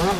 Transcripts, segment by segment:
Good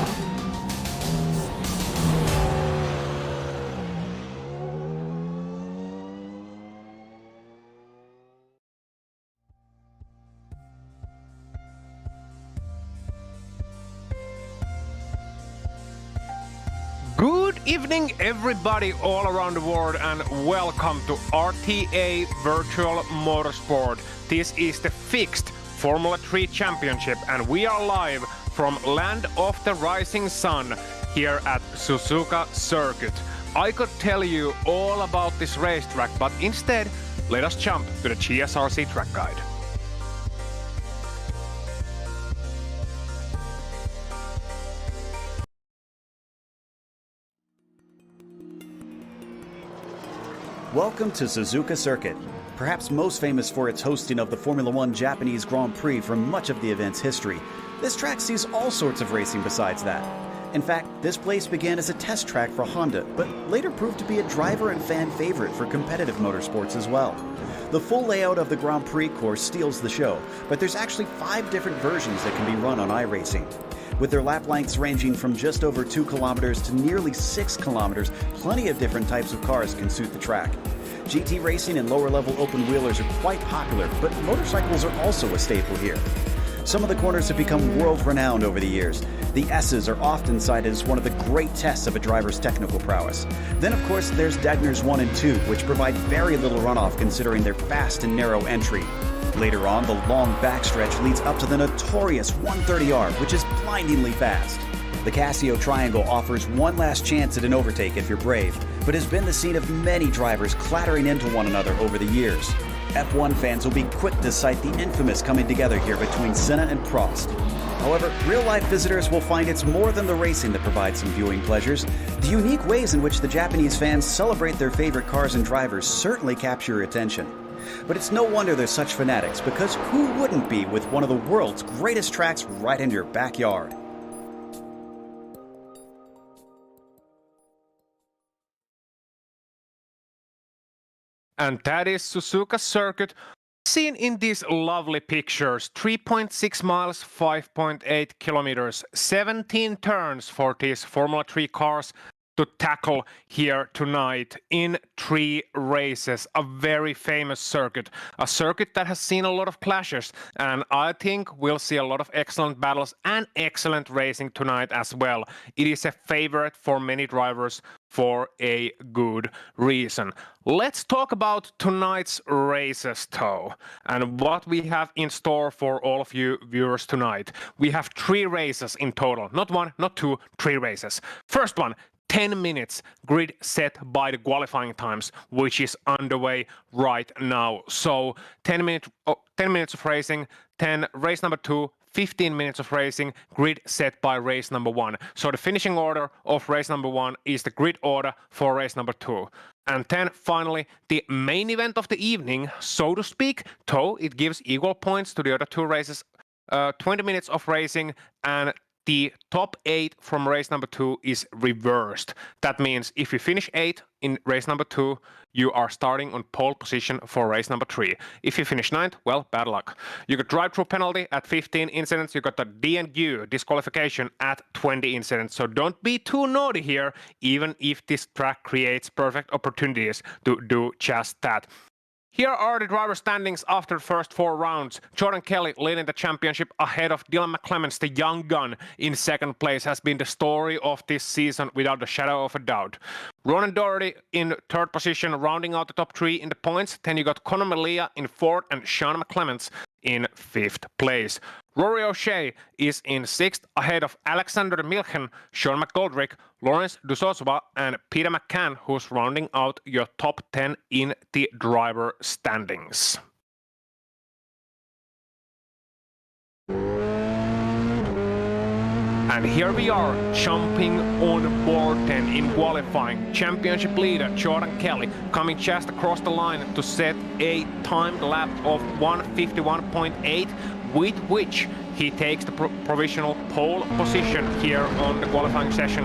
evening everybody all around the world and welcome to RTA Virtual Motorsport. This is the fixed Formula 3 Championship and we are live from Land of the Rising Sun here at Suzuka Circuit. I could tell you all about this racetrack, but instead let us jump to the GSRC track guide. Welcome to Suzuka Circuit, perhaps most famous for its hosting of the Formula 1 Japanese Grand Prix for much of the event's history. This track sees all sorts of racing besides that. In fact, this place began as a test track for Honda, but later proved to be a driver and fan favorite for competitive motorsports as well. The full layout of the Grand Prix course steals the show, but there's actually 5 different versions that can be run on iRacing. With their lap lengths ranging from just over 2 kilometers to nearly 6 kilometers, plenty of different types of cars can suit the track. GT racing and lower-level open-wheelers are quite popular, but motorcycles are also a staple here. Some of the corners have become world-renowned over the years. The S's are often cited as one of the great tests of a driver's technical prowess. Then, of course, there's Degner's 1 and 2, which provide very little runoff considering their fast and narrow entry. Later on, the long backstretch leads up to the notorious 130R, which is blindingly fast. The Casio Triangle offers one last chance at an overtake if you're brave, but has been the scene of many drivers clattering into one another over the years. F1 fans will be quick to cite the infamous coming together here between Senna and Prost. However, real-life visitors will find it's more than the racing that provides some viewing pleasures. The unique ways in which the Japanese fans celebrate their favorite cars and drivers certainly capture your attention. But it's no wonder they're such fanatics, because who wouldn't be with one of the world's greatest tracks right in your backyard? And that is Suzuka Circuit, seen in these lovely pictures. 3.6 miles, 5.8 kilometers, 17 turns for these Formula 3 cars to tackle here tonight in 3 races. A very famous circuit, a circuit that has seen a lot of clashes, and I think we'll see a lot of excellent battles and excellent racing tonight as well. It is a favorite for many drivers for a good reason. Let's talk about tonight's races though, and what we have in store for all of you viewers tonight. We have 3 races in total, not 1, not 2, 3 races. First one, 10 minutes grid set by the qualifying times, which is underway right now. So 10 minutes of racing, race number 2, 15 minutes of racing, grid set by race number 1. So the finishing order of race number 1 is the grid order for race number 2. And then finally, the main event of the evening, so to speak, though it gives equal points to the other 2 races, 20 minutes of racing, and the top 8 from race number 2 is reversed. That means if you finish 8 in race number 2, you are starting on pole position for race number 3. If you finish 9th, well, bad luck. You got drive-through penalty at 15 incidents. You got the DNQ, disqualification, at 20 incidents. So don't be too naughty here, even if this track creates perfect opportunities to do just that. Here are the driver standings after the first 4 rounds. Jordan Kelly leading the championship ahead of Dylan McClements, the young gun, in 2nd place, has been the story of this season without a shadow of a doubt. Ronan Doherty in 3rd position, rounding out the top 3 in the points. Then you got Conor Malia in 4th and Sean McClements in 5th place. Rory O'Shea is in 6th ahead of Alexander Milchen, Sean McGoldrick, Lawrence Dusoswa and Peter McCann, who's rounding out your top 10 in the driver standings. And here we are, jumping on board then in qualifying. Championship leader Jordan Kelly coming just across the line to set a timed lap of 151.8, with which he takes the provisional pole position here on the qualifying session.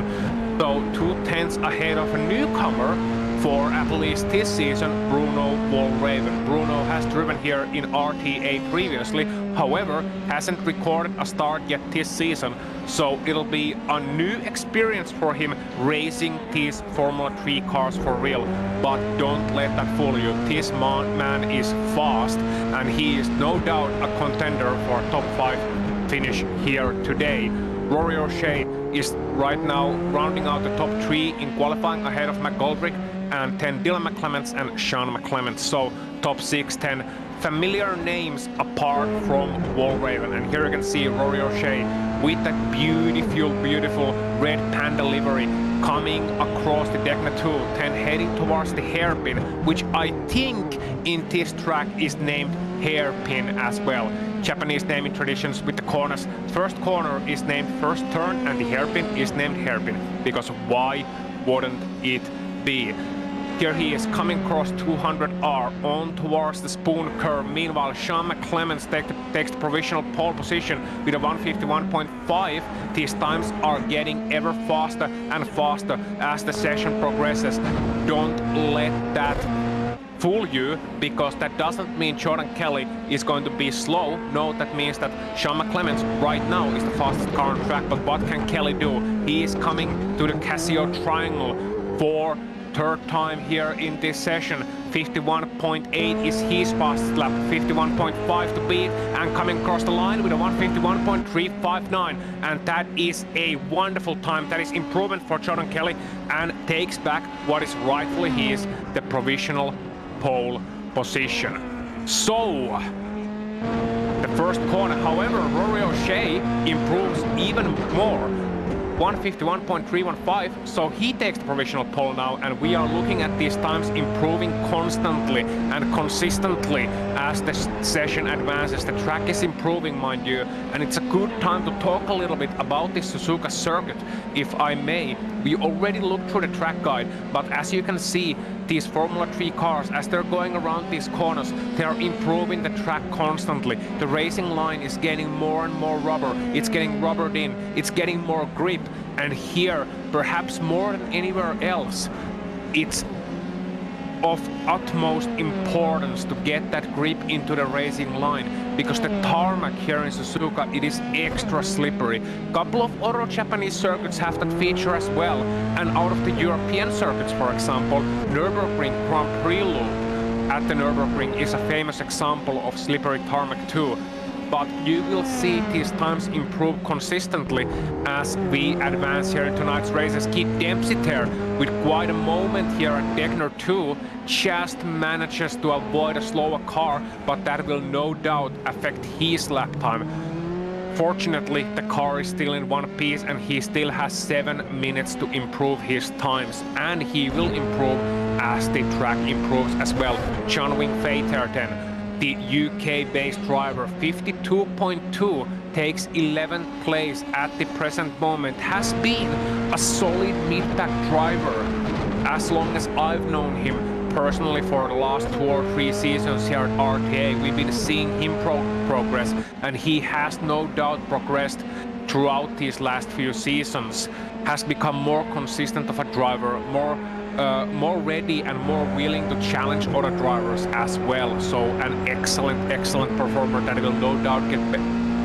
So 2 tenths ahead of a newcomer, for at least this season, Bruno Wallraven. Bruno has driven here in RTA previously, however, hasn't recorded a start yet this season, so it'll be a new experience for him racing these Formula 3 cars for real. But don't let that fool you, this man is fast, and he is no doubt a contender for a top 5 finish here today. Rory O'Shea is right now rounding out the top 3 in qualifying ahead of McGoldrick, and 10 Dylan McClements and Sean McClements. So top 6, 10 familiar names apart from Wallraven. And here you can see Rory O'Shea with that beautiful red Panda livery coming across the Decna 2, 10 heading towards the hairpin, which I think in this track is named hairpin as well. Japanese naming traditions with the corners. First corner is named first turn and the hairpin is named hairpin, because why wouldn't it be? Here he is coming across 200R on towards the spoon curve. Meanwhile, Sean McClements takes the provisional pole position with a 151.5. These times are getting ever faster and faster as the session progresses. Don't let that fool you, because that doesn't mean Jordan Kelly is going to be slow. No, that means that Sean McClements right now is the fastest car on track. But what can Kelly do? He is coming to the Casio Triangle for third time here in this session. 51.8 is his fastest lap, 51.5 to beat, and coming across the line with a 151.359, and that is a wonderful time. That is improvement for Jordan Kelly and takes back what is rightfully his, the provisional pole position. So the first corner, however, Rory O'Shea improves even more. 151.315, so he takes the provisional pole now, and we are looking at these times improving constantly and consistently as the session advances. The track is improving, mind you, and it's a good time to talk a little bit about this Suzuka circuit, if I may. We already looked through the track guide, but as you can see, these Formula 3 cars, as they're going around these corners, they are improving the track constantly. The racing line is getting more and more rubber. It's getting rubbered in. It's getting more grip. And here, perhaps more than anywhere else, it's of utmost importance to get that grip into the racing line, because the tarmac here in Suzuka, it is extra slippery. Couple of other Japanese circuits have that feature as well, and out of the European circuits, for example, Nürburgring Grand Prix loop at the Nürburgring is a famous example of slippery tarmac too. But you will see these times improve consistently as we advance here in tonight's races. Keith Dempsey there with quite a moment here at Decner 2 just manages to avoid a slower car, but that will no doubt affect his lap time. Fortunately, the car is still in one piece and he still has 7 minutes to improve his times, and he will improve as the track improves as well. John Wing Faitherton, the UK-based driver, 52.2, takes 11th place at the present moment, has been a solid mid-pack driver as long as I've known him personally. For the last 2 or 3 seasons here at RTA, we've been seeing him progress, and he has no doubt progressed throughout these last few seasons, has become more consistent of a driver, more ready and more willing to challenge other drivers as well. So an excellent performer that will no doubt get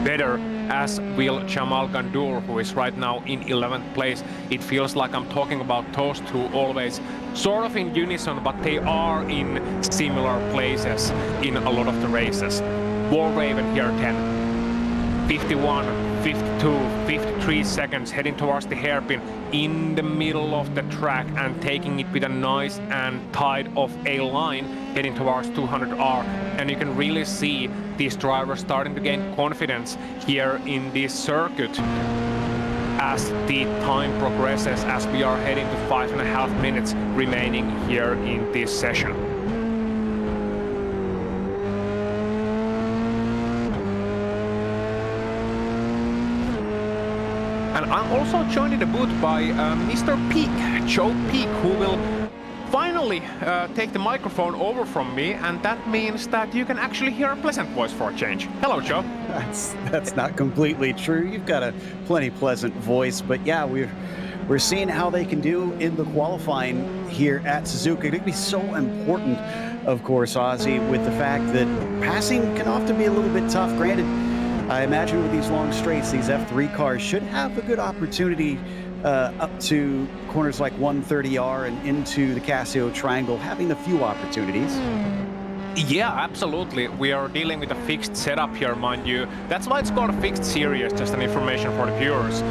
better, as will Jamal Gandour, who is right now in 11th place. It feels like I'm talking about those two always sort of in unison, but they are in similar places in a lot of the races. Wallraven here 10, 51, 52, 53 seconds, heading towards the hairpin in the middle of the track and taking it with a nice and tight of a line, heading towards 200R. And you can really see these drivers starting to gain confidence here in this circuit as the time progresses, as we are heading to 5.5 minutes remaining here in this session. And I'm also joined in the booth by Mr. Peak, Joe Peak, who will finally take the microphone over from me, and that means that you can actually hear a pleasant voice for a change. Hello, Joe. That's not completely true. You've got a plenty pleasant voice, but yeah, we're we're seeing how they can do in the qualifying here at Suzuka. It's going to be so important, of course, Ozzy, with the fact that passing can often be a little bit tough. Granted, I imagine with these long straights, these F3 cars should have a good opportunity up to corners like 130R and into the Casio Triangle, having a few opportunities. Yeah, absolutely. We are dealing with a fixed setup here, mind you. That's why it's called a fixed series, just an information for the viewers.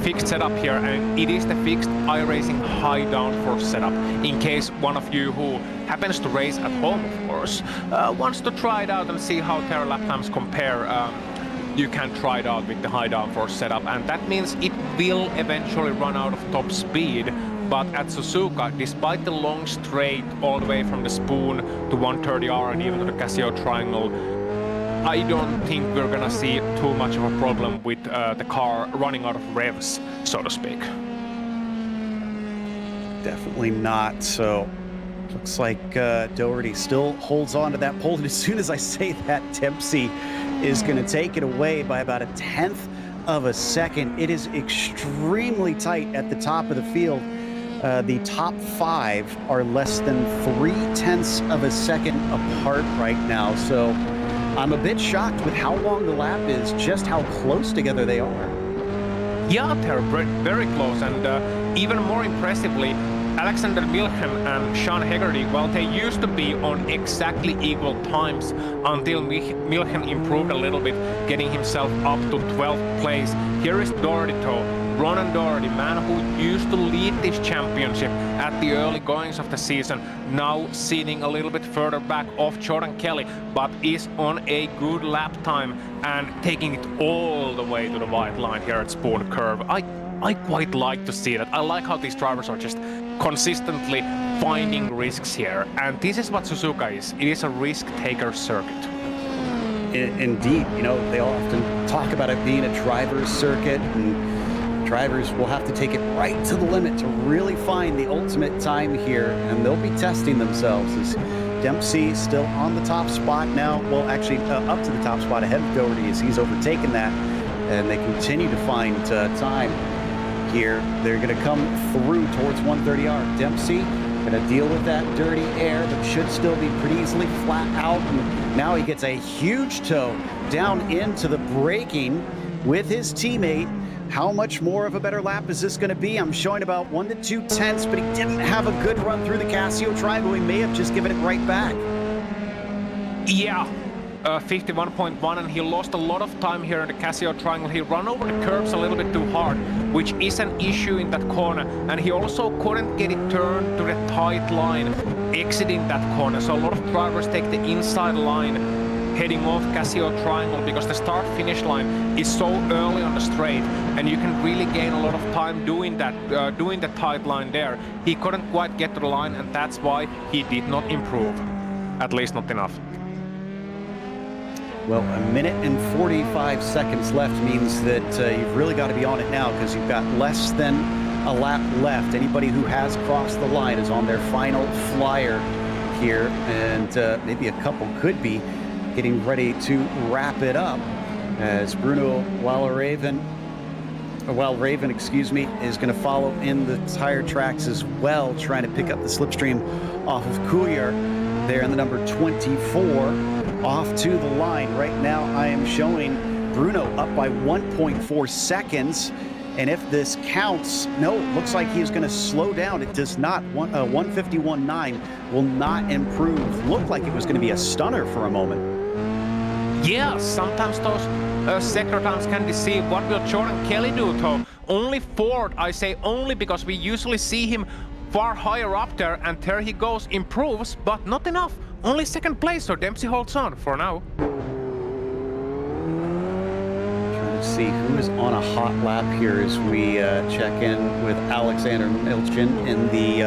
Fixed setup here, and it is the fixed iRacing high downforce setup. In case one of you who happens to race at home, of course, wants to try it out and see how their lap times compare, you can try it out with the high downforce setup, and that means it will eventually run out of top speed. But at Suzuka, despite the long straight all the way from the Spoon to 130R and even to the Casio Triangle, I don't think we're gonna see too much of a problem with the car running out of revs, so to speak. Definitely not. So looks like Doherty still holds on to that pole, and as soon as I say that, Dempsey is going to take it away by about a 1/10 of a second. It is extremely tight at the top of the field. The top 5 are less than 3/10 of a second apart right now. So I'm a bit shocked with how long the lap is, just how close together they are. Yeah, they're very close, and even more impressively, Alexander Milchen and Sean Hegarty, well, they used to be on exactly equal times until Milchen improved a little bit, getting himself up to 12th place. Here is Doherty though, Ronan Doherty, man who used to lead this championship at the early goings of the season, now sitting a little bit further back off Jordan Kelly, but is on a good lap time and taking it all the way to the white line here at Spoon Curve. I quite like to see that. I like how these drivers are just consistently finding risks here, and this is what Suzuka is. It is a risk-taker circuit. Indeed, you know, they often talk about it being a driver's circuit, and drivers will have to take it right to the limit to really find the ultimate time here, and they'll be testing themselves as Dempsey still on the top spot now. Well, actually up to the top spot ahead of Doherty as he's overtaken that, and they continue to find time here. They're going to come through towards 130R. Dempsey going to deal with that dirty air that should still be pretty easily flat out, and now he gets a huge toe down into the braking with his teammate. How much more of a better lap is this going to be? I'm showing about 1 to 2/10, but he didn't have a good run through the Casio Triangle. He may have just given it right back. Yeah. 51.1, and he lost a lot of time here in the Casio Triangle. He ran over the curbs a little bit too hard, which is an issue in that corner, and he also couldn't get it turned to the tight line exiting that corner. So a lot of drivers take the inside line heading off Casio Triangle because the start-finish line is so early on the straight, and you can really gain a lot of time doing that, doing the tight line there. He couldn't quite get to the line, and that's why he did not improve, at least not enough. Well, 1 minute and 45 seconds left means that you've really got to be on it now, because you've got less than a lap left. Anybody who has crossed the line is on their final flyer here, and maybe a couple could be getting ready to wrap it up as Bruno Walraven, excuse me, is going to follow in the tire tracks as well, trying to pick up the slipstream off of Couillard there in the number 24. Off to the line. Right now I am showing Bruno up by 1.4 seconds, and if this counts, no, it looks like he's going to slow down. It does not. 151.9 will not improve. Looked like it was going to be a stunner for a moment. Yeah, sometimes those sector times can deceive. What will Jordan Kelly do though? Only 4th. I say only because we usually see him far higher up there, and there he goes, improves, but not enough. Only 2nd place, so Dempsey holds on for now. Trying to see who is on a hot lap here as we check in with Alexander Milchen in the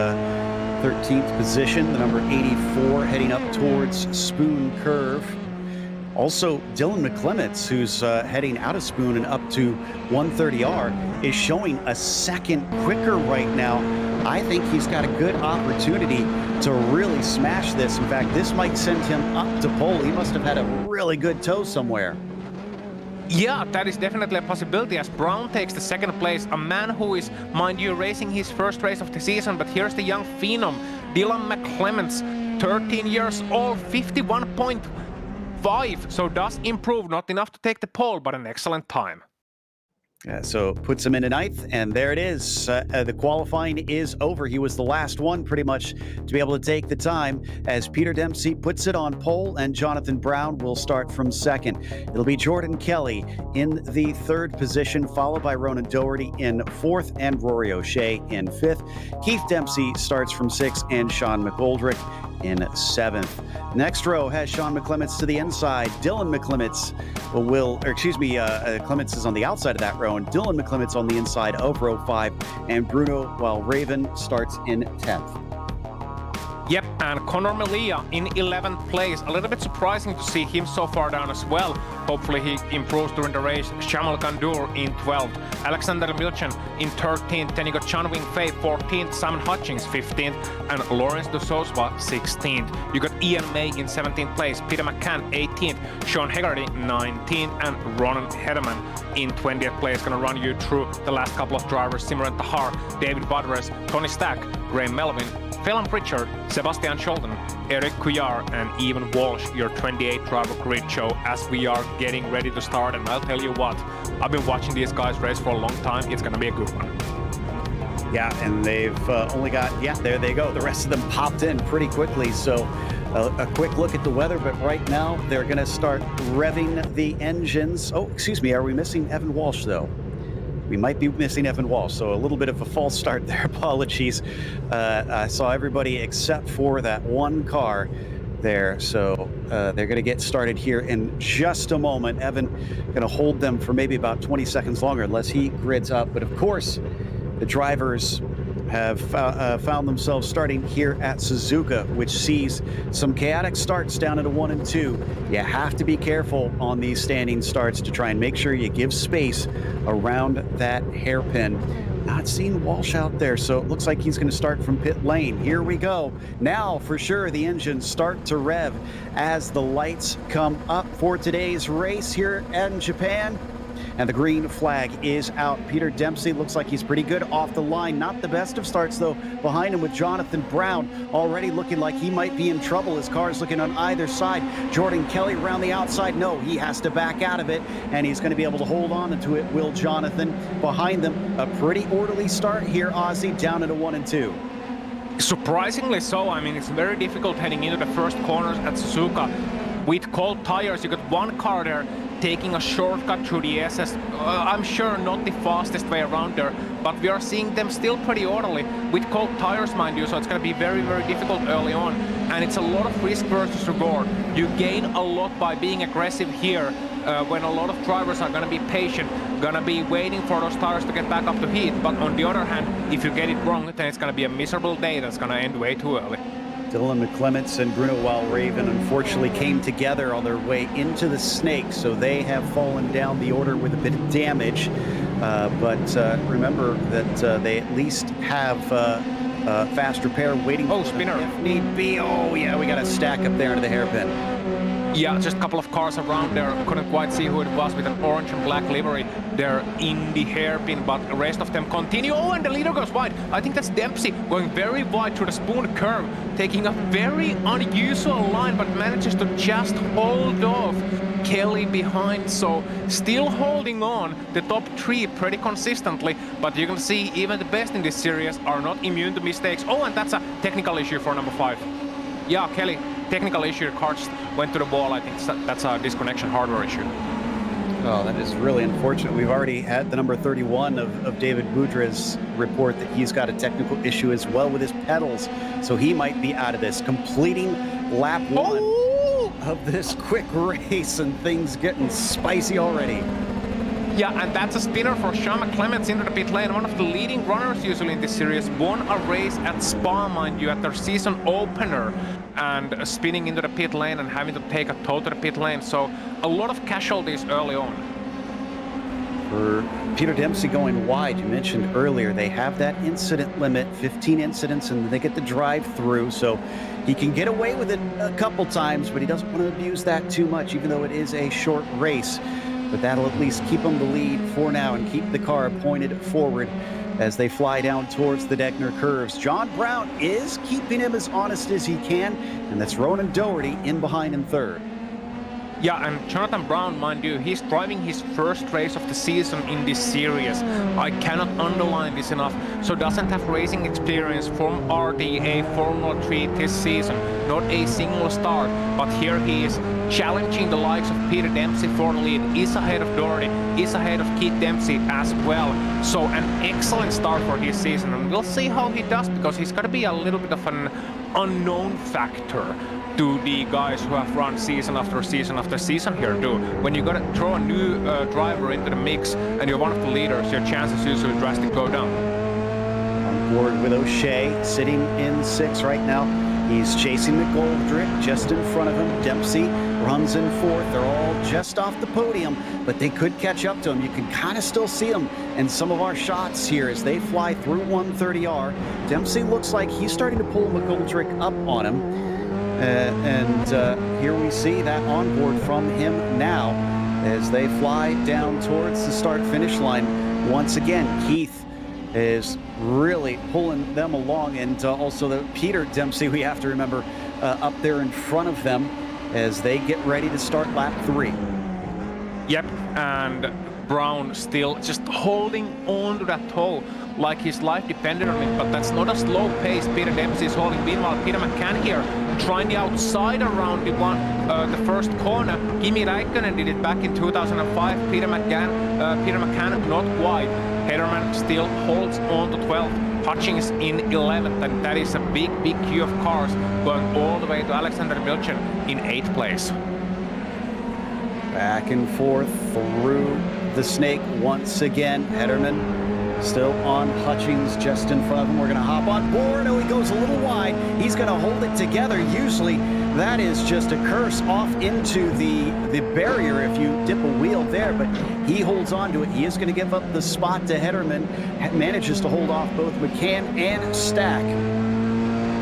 13th position, the number 84, heading up towards Spoon Curve. Also, Dylan McClements, who's heading out of Spoon and up to 130R, is showing a second quicker right now. I think he's got a good opportunity to really smash this. In fact, this might send him up to pole. He must have had a really good toe somewhere. Yeah, that is definitely a possibility as Brown takes the second place. A man who is, mind you, racing his first race of the season. But here's the young phenom, Dylan McClements, 13 years old, 51.5. So does improve, not enough to take the pole, but an excellent time. So puts him into ninth, and there it is. The qualifying is over. He was the last one pretty much to be able to take the time as Peter Dempsey puts it on pole, and Jonathan Brown will start from second. It'll be Jordan Kelly in the third position, followed by Ronan Doherty in fourth and Rory O'Shea in fifth. Keith Dempsey starts from sixth and Sean McGoldrick in seventh. Next row has Sean McClements to the inside. Dylan McClements Clements is on the outside of that row, and Dylan McClements on the inside of row 5, and Bruno while Raven starts in 10th. Yep, and Conor Melia in 11th place. A little bit surprising to see him so far down as well. Hopefully he improves during the race. Shamal Gandour in 12th. Alexander Milchan in 13th. Then you got Chan Wing Fei 14th. Simon Hutchings 15th. And Lawrence de Souza 16th. You got Ian May in 17th place. Peter McCann 18th. Sean Hegarty 19th. And Ronan Hedeman in 20th place. Gonna run you through the last couple of drivers. Simran Tahar, David Budress, Tony Stack, Graham Melvin, Phelan Pritchard, Sebastian Scholten, Eric Couillard, and Evan Walsh, your 28 driver grid show as we are getting ready to start. And I'll tell you what, I've been watching these guys race for a long time. It's going to be a good one. Yeah, and they've only got, there they go. The rest of them popped in pretty quickly. So a quick look at the weather, but right now they're going to start revving the engines. Oh, excuse me, are we missing Evan Walsh though? We might be missing Evan Walsh, so a little bit of a false start there. Apologies. I saw everybody except for that one car there. So they're going to get started here in just a moment. Evan going to hold them for maybe about 20 seconds longer unless he grids up. But of course, the drivers have found themselves starting here at Suzuka, which sees some chaotic starts down into 1 and 2. You have to be careful on these standing starts to try and make sure you give space around that hairpin. Not seeing Walsh out there, so it looks like he's going to start from pit lane. Here we go. Now, for sure, the engines start to rev as the lights come up for today's race here in Japan. And the green flag is out. Peter Dempsey looks like he's pretty good off the line. Not the best of starts, though, behind him with Jonathan Brown already looking like he might be in trouble. His car's looking on either side. Jordan Kelly around the outside. No, he has to back out of it, and he's going to be able to hold on to it. Will Jonathan behind them. A pretty orderly start here, Ozzy, down into 1 and 2. Surprisingly so. I mean, it's very difficult heading into the first corners at Suzuka. With cold tires, you got one car there taking a shortcut through the SS. I'm sure not the fastest way around there, but we are seeing them still pretty orderly with cold tires, mind you, so it's going to be very, very difficult early on. And it's a lot of risk versus reward. You gain a lot by being aggressive here when a lot of drivers are going to be patient, going to be waiting for those tires to get back up to heat. But on the other hand, if you get it wrong, then it's going to be a miserable day that's going to end way too early. Dylan McClements and Bruno Walraven unfortunately came together on their way into the snake, so they have fallen down the order with a bit of damage. But remember that they at least have fast repair waiting for spinner. If need be. Oh, yeah, we got a stack up there into the hairpin. Yeah, just a couple of cars around there. Couldn't quite see who it was with an orange and black livery there in the hairpin, but the rest of them continue. Oh, and the leader goes wide. I think that's Dempsey going very wide through the spoon curve, taking a very unusual line, but manages to just hold off Kelly behind. So still holding on the top 3 pretty consistently, but you can see even the best in this series are not immune to mistakes. Oh, and that's a technical issue for number 5. Yeah, Kelly, technical issue, the car just went to the wall. I think that's a disconnection hardware issue. Oh, that is really unfortunate. We've already had the number 31 of David Boudreau's report that he's got a technical issue as well with his pedals. So he might be out of this. Completing lap 1 of this quick race, and things getting spicy already. Yeah, and that's a spinner for Sean McClements into the pit lane. One of the leading runners usually in this series. Won a race at Spa, mind you, at their season opener. And spinning into the pit lane and having to take a tow to the pit lane. So a lot of casualties early on. For Peter Dempsey going wide, you mentioned earlier, they have that incident limit, 15 incidents, and they get the drive through. So he can get away with it a couple times, but he doesn't want to abuse that too much, even though it is a short race. but that'll at least keep them the lead for now and keep the car pointed forward as they fly down towards the Deckner curves. John Brown is keeping him as honest as he can, and that's Ronan Doherty in behind in third. Yeah, and Jonathan Brown, mind you, he's driving his first race of the season in this series. I cannot underline this enough. So doesn't have racing experience from RTA Formula 3 this season. Not a single start, but here he is challenging the likes of Peter Dempsey for the lead. Is ahead of Doherty, is ahead of Keith Dempsey as well. So an excellent start for his season, and we'll see how he does, because he's got to be a little bit of an unknown factor to the guys who have run season after season here too. When you gotta throw a new driver into the mix and you're one of the leaders, your chances usually drastically go down. On board with O'Shea, sitting in 6th right now. He's chasing McGoldrick just in front of him. Dempsey runs in 4th. They're all just off the podium, but they could catch up to him. You can kind of still see them in some of our shots here as they fly through 130R. Dempsey looks like he's starting to pull McGoldrick up on him. Here we see that onboard from him now as they fly down towards the start-finish line. Once again, Keith is really pulling them along, and also the Peter Dempsey, we have to remember, up there in front of them as they get ready to start lap 3. Yep, and Brown still just holding on to that toe like his life depended on it, but that's not a slow pace Peter Dempsey is holding. Meanwhile, Peter McCann here trying the outside around the first corner. Kimi Räikkönen did it back in 2005. Peter McCann not quite. Hederman still holds on to 12th. Hutchings in 11th, and that is a big queue of cars going all the way to Alexander Milchen in 8th place. Back and forth through the snake once again. Hederman still on Hutchings just in front of him. We're going to hop on board. Oh, he goes a little wide. He's going to hold it together. Usually that is just a curse off into the barrier if you dip a wheel there, but he holds on to it. He is going to give up the spot to Hederman. Manages to hold off both McCann and Stack.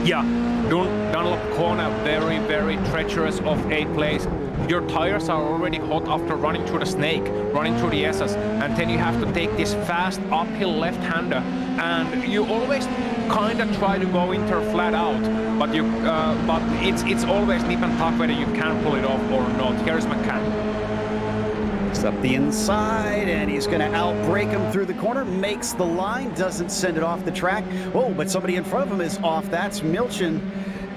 Yeah, Dunlop corner, very treacherous of 8th place. Your tires are already hot after running through the snake, running through the S's, and then you have to take this fast uphill left-hander, and you always kind of try to go in there flat out, but it's always nip and tuck whether you can pull it off or not. Here's McCann. It's up the inside, and he's going to outbrake him through the corner, makes the line, doesn't send it off the track. Whoa, but somebody in front of him is off. That's Milchen.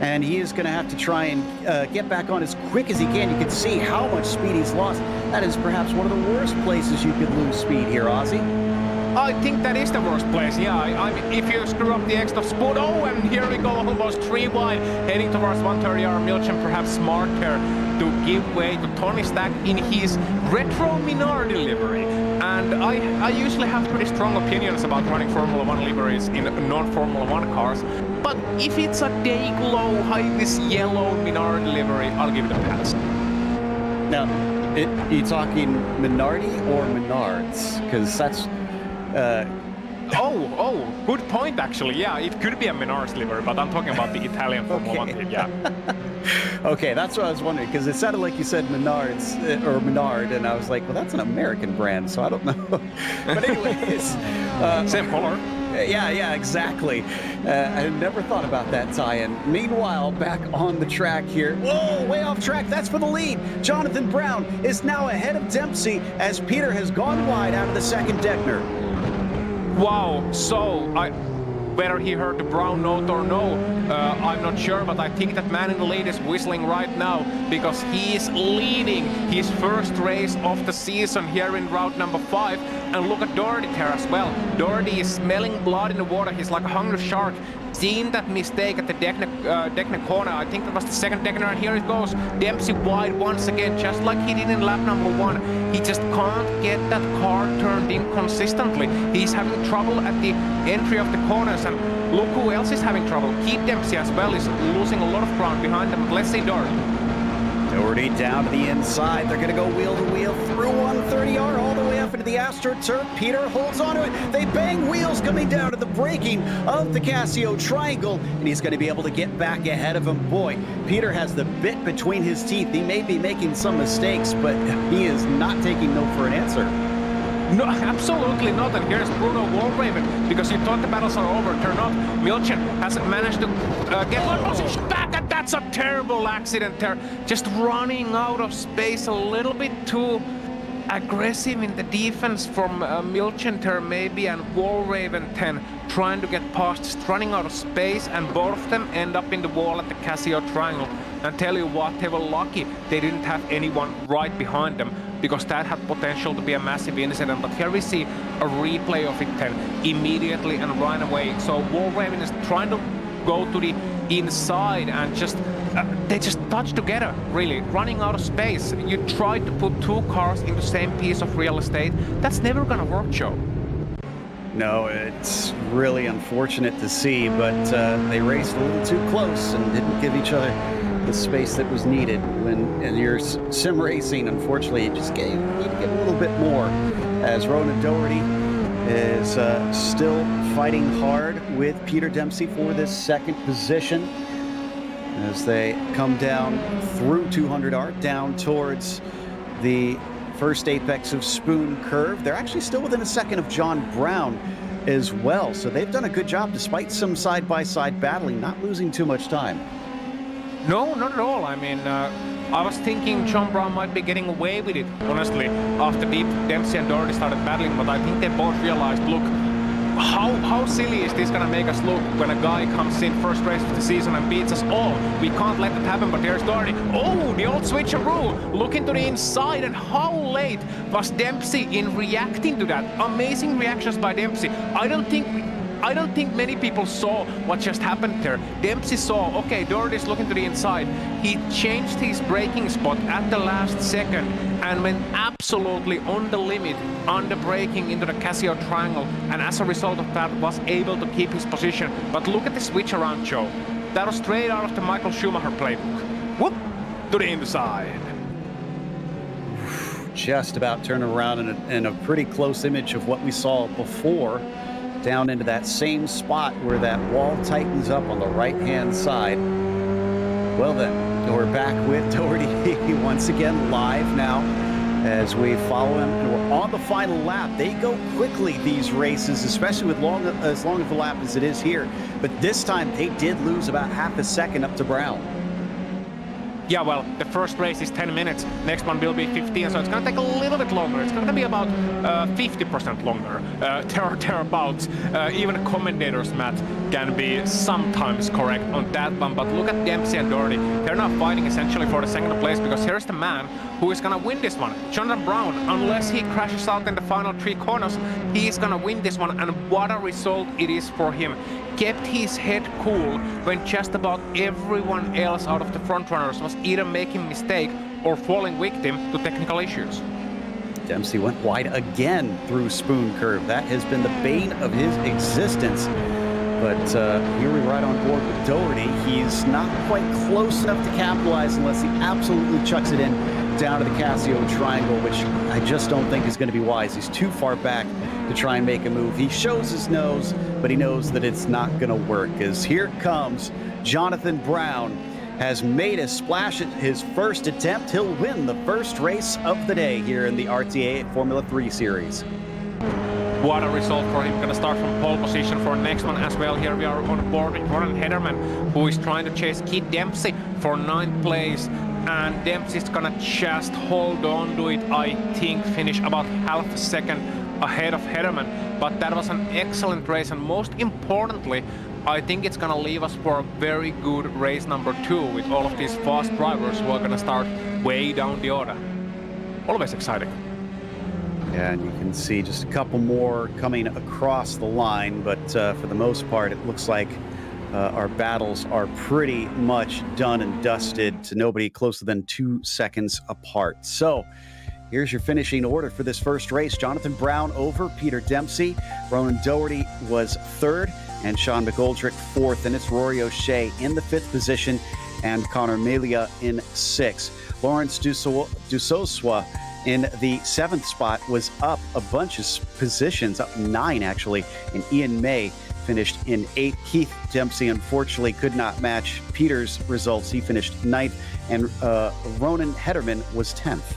And he is going to have to try and get back on as quick as he can. You can see how much speed he's lost. That is perhaps one of the worst places you could lose speed here, Ozzy. I think that is the worst place, yeah. I mean, if you screw up the extra spot, oh, and here we go, almost 3 wide, heading towards 130R. Milchen perhaps smarter to give way to Tony Stack in his retro Minardi livery. And I usually have pretty strong opinions about running Formula 1 liveries in non-Formula 1 cars. But if it's a Dayglow, this yellow Minardi livery, I'll give it a pass. Now, are you talking Minardi or Menards? Because that's... Oh, good point, actually. Yeah, it could be a Menards livery, but I'm talking about the Italian Formula 1 team, yeah. Okay, that's what I was wondering, because it sounded like you said Menards, or Menard, and I was like, well, that's an American brand, so I don't know. But anyways... Same color. Yeah, exactly. I never thought about that tie-in. Meanwhile, back on the track here. Whoa, way off track. That's for the lead. Jonathan Brown is now ahead of Dempsey as Peter has gone wide out of the second Deckner. Wow, so whether he heard the Brown note or no, I'm not sure, but I think that man in the lead is whistling right now because he is leading his first race of the season here in route number 5. And look at Doherty there as well. Doherty is smelling blood in the water. He's like a hungry shark. Seeing that mistake at the Deckner corner, I think that was the second Deckner, and here it goes. Dempsey wide once again, just like he did in lap number 1. He just can't get that car turned in consistently. He's having trouble at the entry of the corners, and look who else is having trouble. Keith Dempsey as well is losing a lot of ground behind them. Let's see Doherty. Doherty down to the inside. They're going to go wheel to wheel through 130R all the way up into the AstroTurf. Peter holds on to it. They bang wheels coming down to the braking of the Casio Triangle, and he's going to be able to get back ahead of him. Boy, Peter has the bit between his teeth. He may be making some mistakes, but he is not taking no for an answer. No, absolutely not. And here's Bruno Wallraven, because you thought the battles are over. Turn out Milchen hasn't managed to get one position back, and that's a terrible accident there. Just running out of space a little bit too aggressive in the defense from Milchen there maybe, and Wallraven 10 trying to get past, just running out of space, and both of them end up in the wall at the Casio Triangle. And tell you what, they were lucky they didn't have anyone right behind them, because that had potential to be a massive incident. But here we see a replay of it then immediately and right away. So Wallraven is trying to go to the inside, and just they just touch together, really, running out of space. You try to put two cars in the same piece of real estate. That's never gonna work, Joe. No, it's really unfortunate to see, but they raced a little too close and didn't give each other the space that was needed. When in your sim racing, unfortunately, you just need to give a little bit more, as Ronan Doherty is still fighting hard with Peter Dempsey for this second position as they come down through 200R down towards the first apex of Spoon Curve. They're actually still within a second of John Brown as well, so they've done a good job despite some side-by-side battling, not losing too much time. No, not at all. I mean, I was thinking John Brown might be getting away with it, honestly, after Dempsey and Doherty started battling, but I think they both realized, look, how silly is this gonna make us look when a guy comes in first race of the season and beats us all? We can't let that happen. But there's Doherty. Oh, the old switcheroo, looking to the inside, and how late was Dempsey in reacting to that? Amazing reactions by Dempsey. I don't think many people saw what just happened there. Dempsey saw, okay, Doherty's looking to the inside. He changed his braking spot at the last second and went absolutely on the limit on the braking into the Casio Triangle, and as a result of that was able to keep his position. But look at the switch around, Joe. That was straight out of the Michael Schumacher playbook. Whoop, to the inside. Just about turn around in a pretty close image of what we saw before, down into that same spot where that wall tightens up on the right-hand side. Well then, we're back with Doherty once again live now as we follow him, and we're on the final lap. They go quickly, these races, especially with as long of a lap as it is here. But this time they did lose about half a second up to Brown. Yeah, well, the first race is 10 minutes. Next one will be 15, so it's going to take a little bit longer. It's going to be about 50% longer, thereabouts. Even commentators, Matt, can be sometimes correct on that one. But look at Dempsey and Doherty. They're now fighting essentially for the second place, because here's the man who is going to win this one. Jonathan Brown, unless he crashes out in the final three corners, he is going to win this one. And what a result it is for him. Kept his head cool when just about everyone else out of the front runners was either making mistake or falling victim to technical issues. Dempsey went wide again through Spoon Curve. That has been the bane of his existence. But here we ride on board with Doherty. He's not quite close enough to capitalize unless he absolutely chucks it in down to the Casio Triangle, which I just don't think is going to be wise. He's too far back to try and make a move. He shows his nose, but he knows that it's not going to work, as here comes Jonathan Brown. Has made a splash at his first attempt. He'll win the first race of the day here in the RTA Formula 3 Series. What a result for him. Gonna start from pole position for next one as well. Here we are on board with Ronan Hederman, who is trying to chase Keith Dempsey for 9th place. And Dempsey's gonna just hold on to it, I think, finish about half a second ahead of Hederman. But that was an excellent race, and most importantly, I think it's gonna leave us for a very good race number 2 with all of these fast drivers who are gonna start way down the order. Always exciting. Yeah, and you can see just a couple more coming across the line, but for the most part, it looks like our battles are pretty much done and dusted, to nobody closer than 2 seconds apart. So here's your finishing order for this first race. Jonathan Brown over Peter Dempsey. Ronan Doherty was 3rd, and Sean McGoldrick 4th. And it's Rory O'Shea in the 5th position and Connor Melia in 6th. Lawrence Dusoswa in the 7th spot, was up a bunch of positions, up 9 actually, and Ian May finished in 8th. Keith Dempsey unfortunately could not match Peter's results. He finished 9th, and Ronan Hederman was 10th.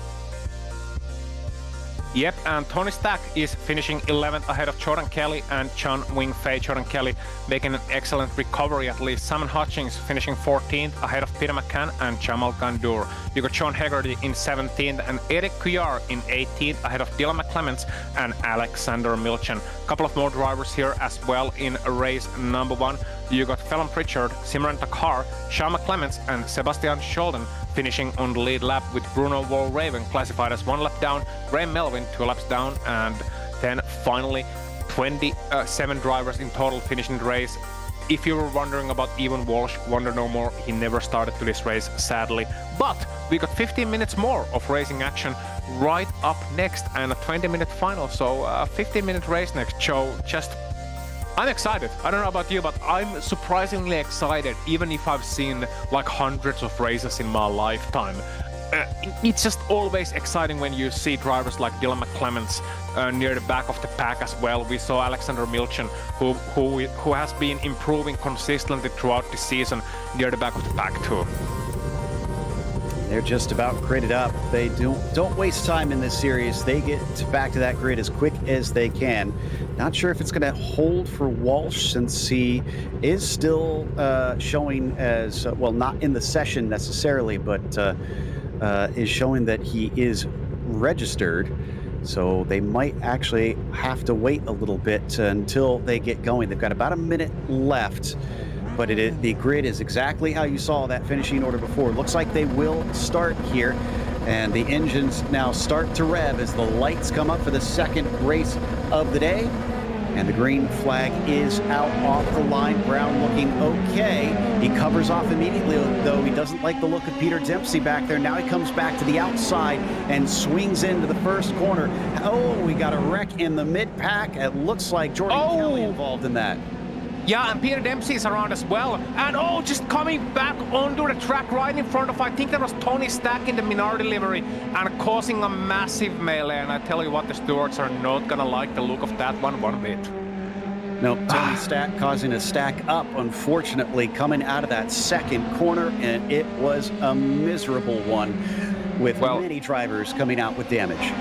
Yep, and Tony Stack is finishing 11th ahead of Jordan Kelly and John Wing-Fei. Jordan Kelly making an excellent recovery at least. Simon Hutchings finishing 14th ahead of Peter McCann and Jamal Gandour. You got Sean Hegarty in 17th and Eric Couillard in 18th ahead of Dylan McClements and Alexander Milchan. A couple of more drivers here as well in race number 1. You got Fallon Pritchard, Simran Takhar, Sean McClements and Sebastian Scholden finishing on the lead lap, with Bruno Walraven classified as 1 lap down, Graham Melvin 2 laps down, and then finally 27 drivers in total finishing the race. If you were wondering about Evan Walsh, wonder no more, he never started to this race, sadly. But we got 15 minutes more of racing action right up next, and a 20-minute final, so a 15-minute race next. So I'm excited. I don't know about you, but I'm surprisingly excited, even if I've seen like hundreds of races in my lifetime. It's just always exciting when you see drivers like Dylan McClements near the back of the pack as well. We saw Alexander Milchan, who has been improving consistently throughout the season, near the back of the pack too. They're just about gridded up. They don't waste time in this series. They get back to that grid as quick as they can. Not sure if it's going to hold for Walsh, since he is still showing as, well, not in the session necessarily, but is showing that he is registered. So they might actually have to wait a little bit until they get going. They've got about a minute left. But the grid is exactly how you saw that finishing order before. Looks like they will start here, and the engines now start to rev as the lights come up for the second race of the day. And the green flag is out off the line. Brown looking okay. He covers off immediately, though. He doesn't like the look of Peter Dempsey back there. Now he comes back to the outside and swings into the first corner. Oh, we got a wreck in the mid-pack. It looks like Jordan Kelly involved in that. Yeah, and Peter Dempsey is around as well. And just coming back onto the track right in front of, I think that was Tony Stack in the Minority livery, and causing a massive melee. And I tell you what, the stewards are not gonna like the look of that one bit. No, Tony Stack causing a stack up, unfortunately, coming out of that second corner, and it was a miserable one with many drivers coming out with damage.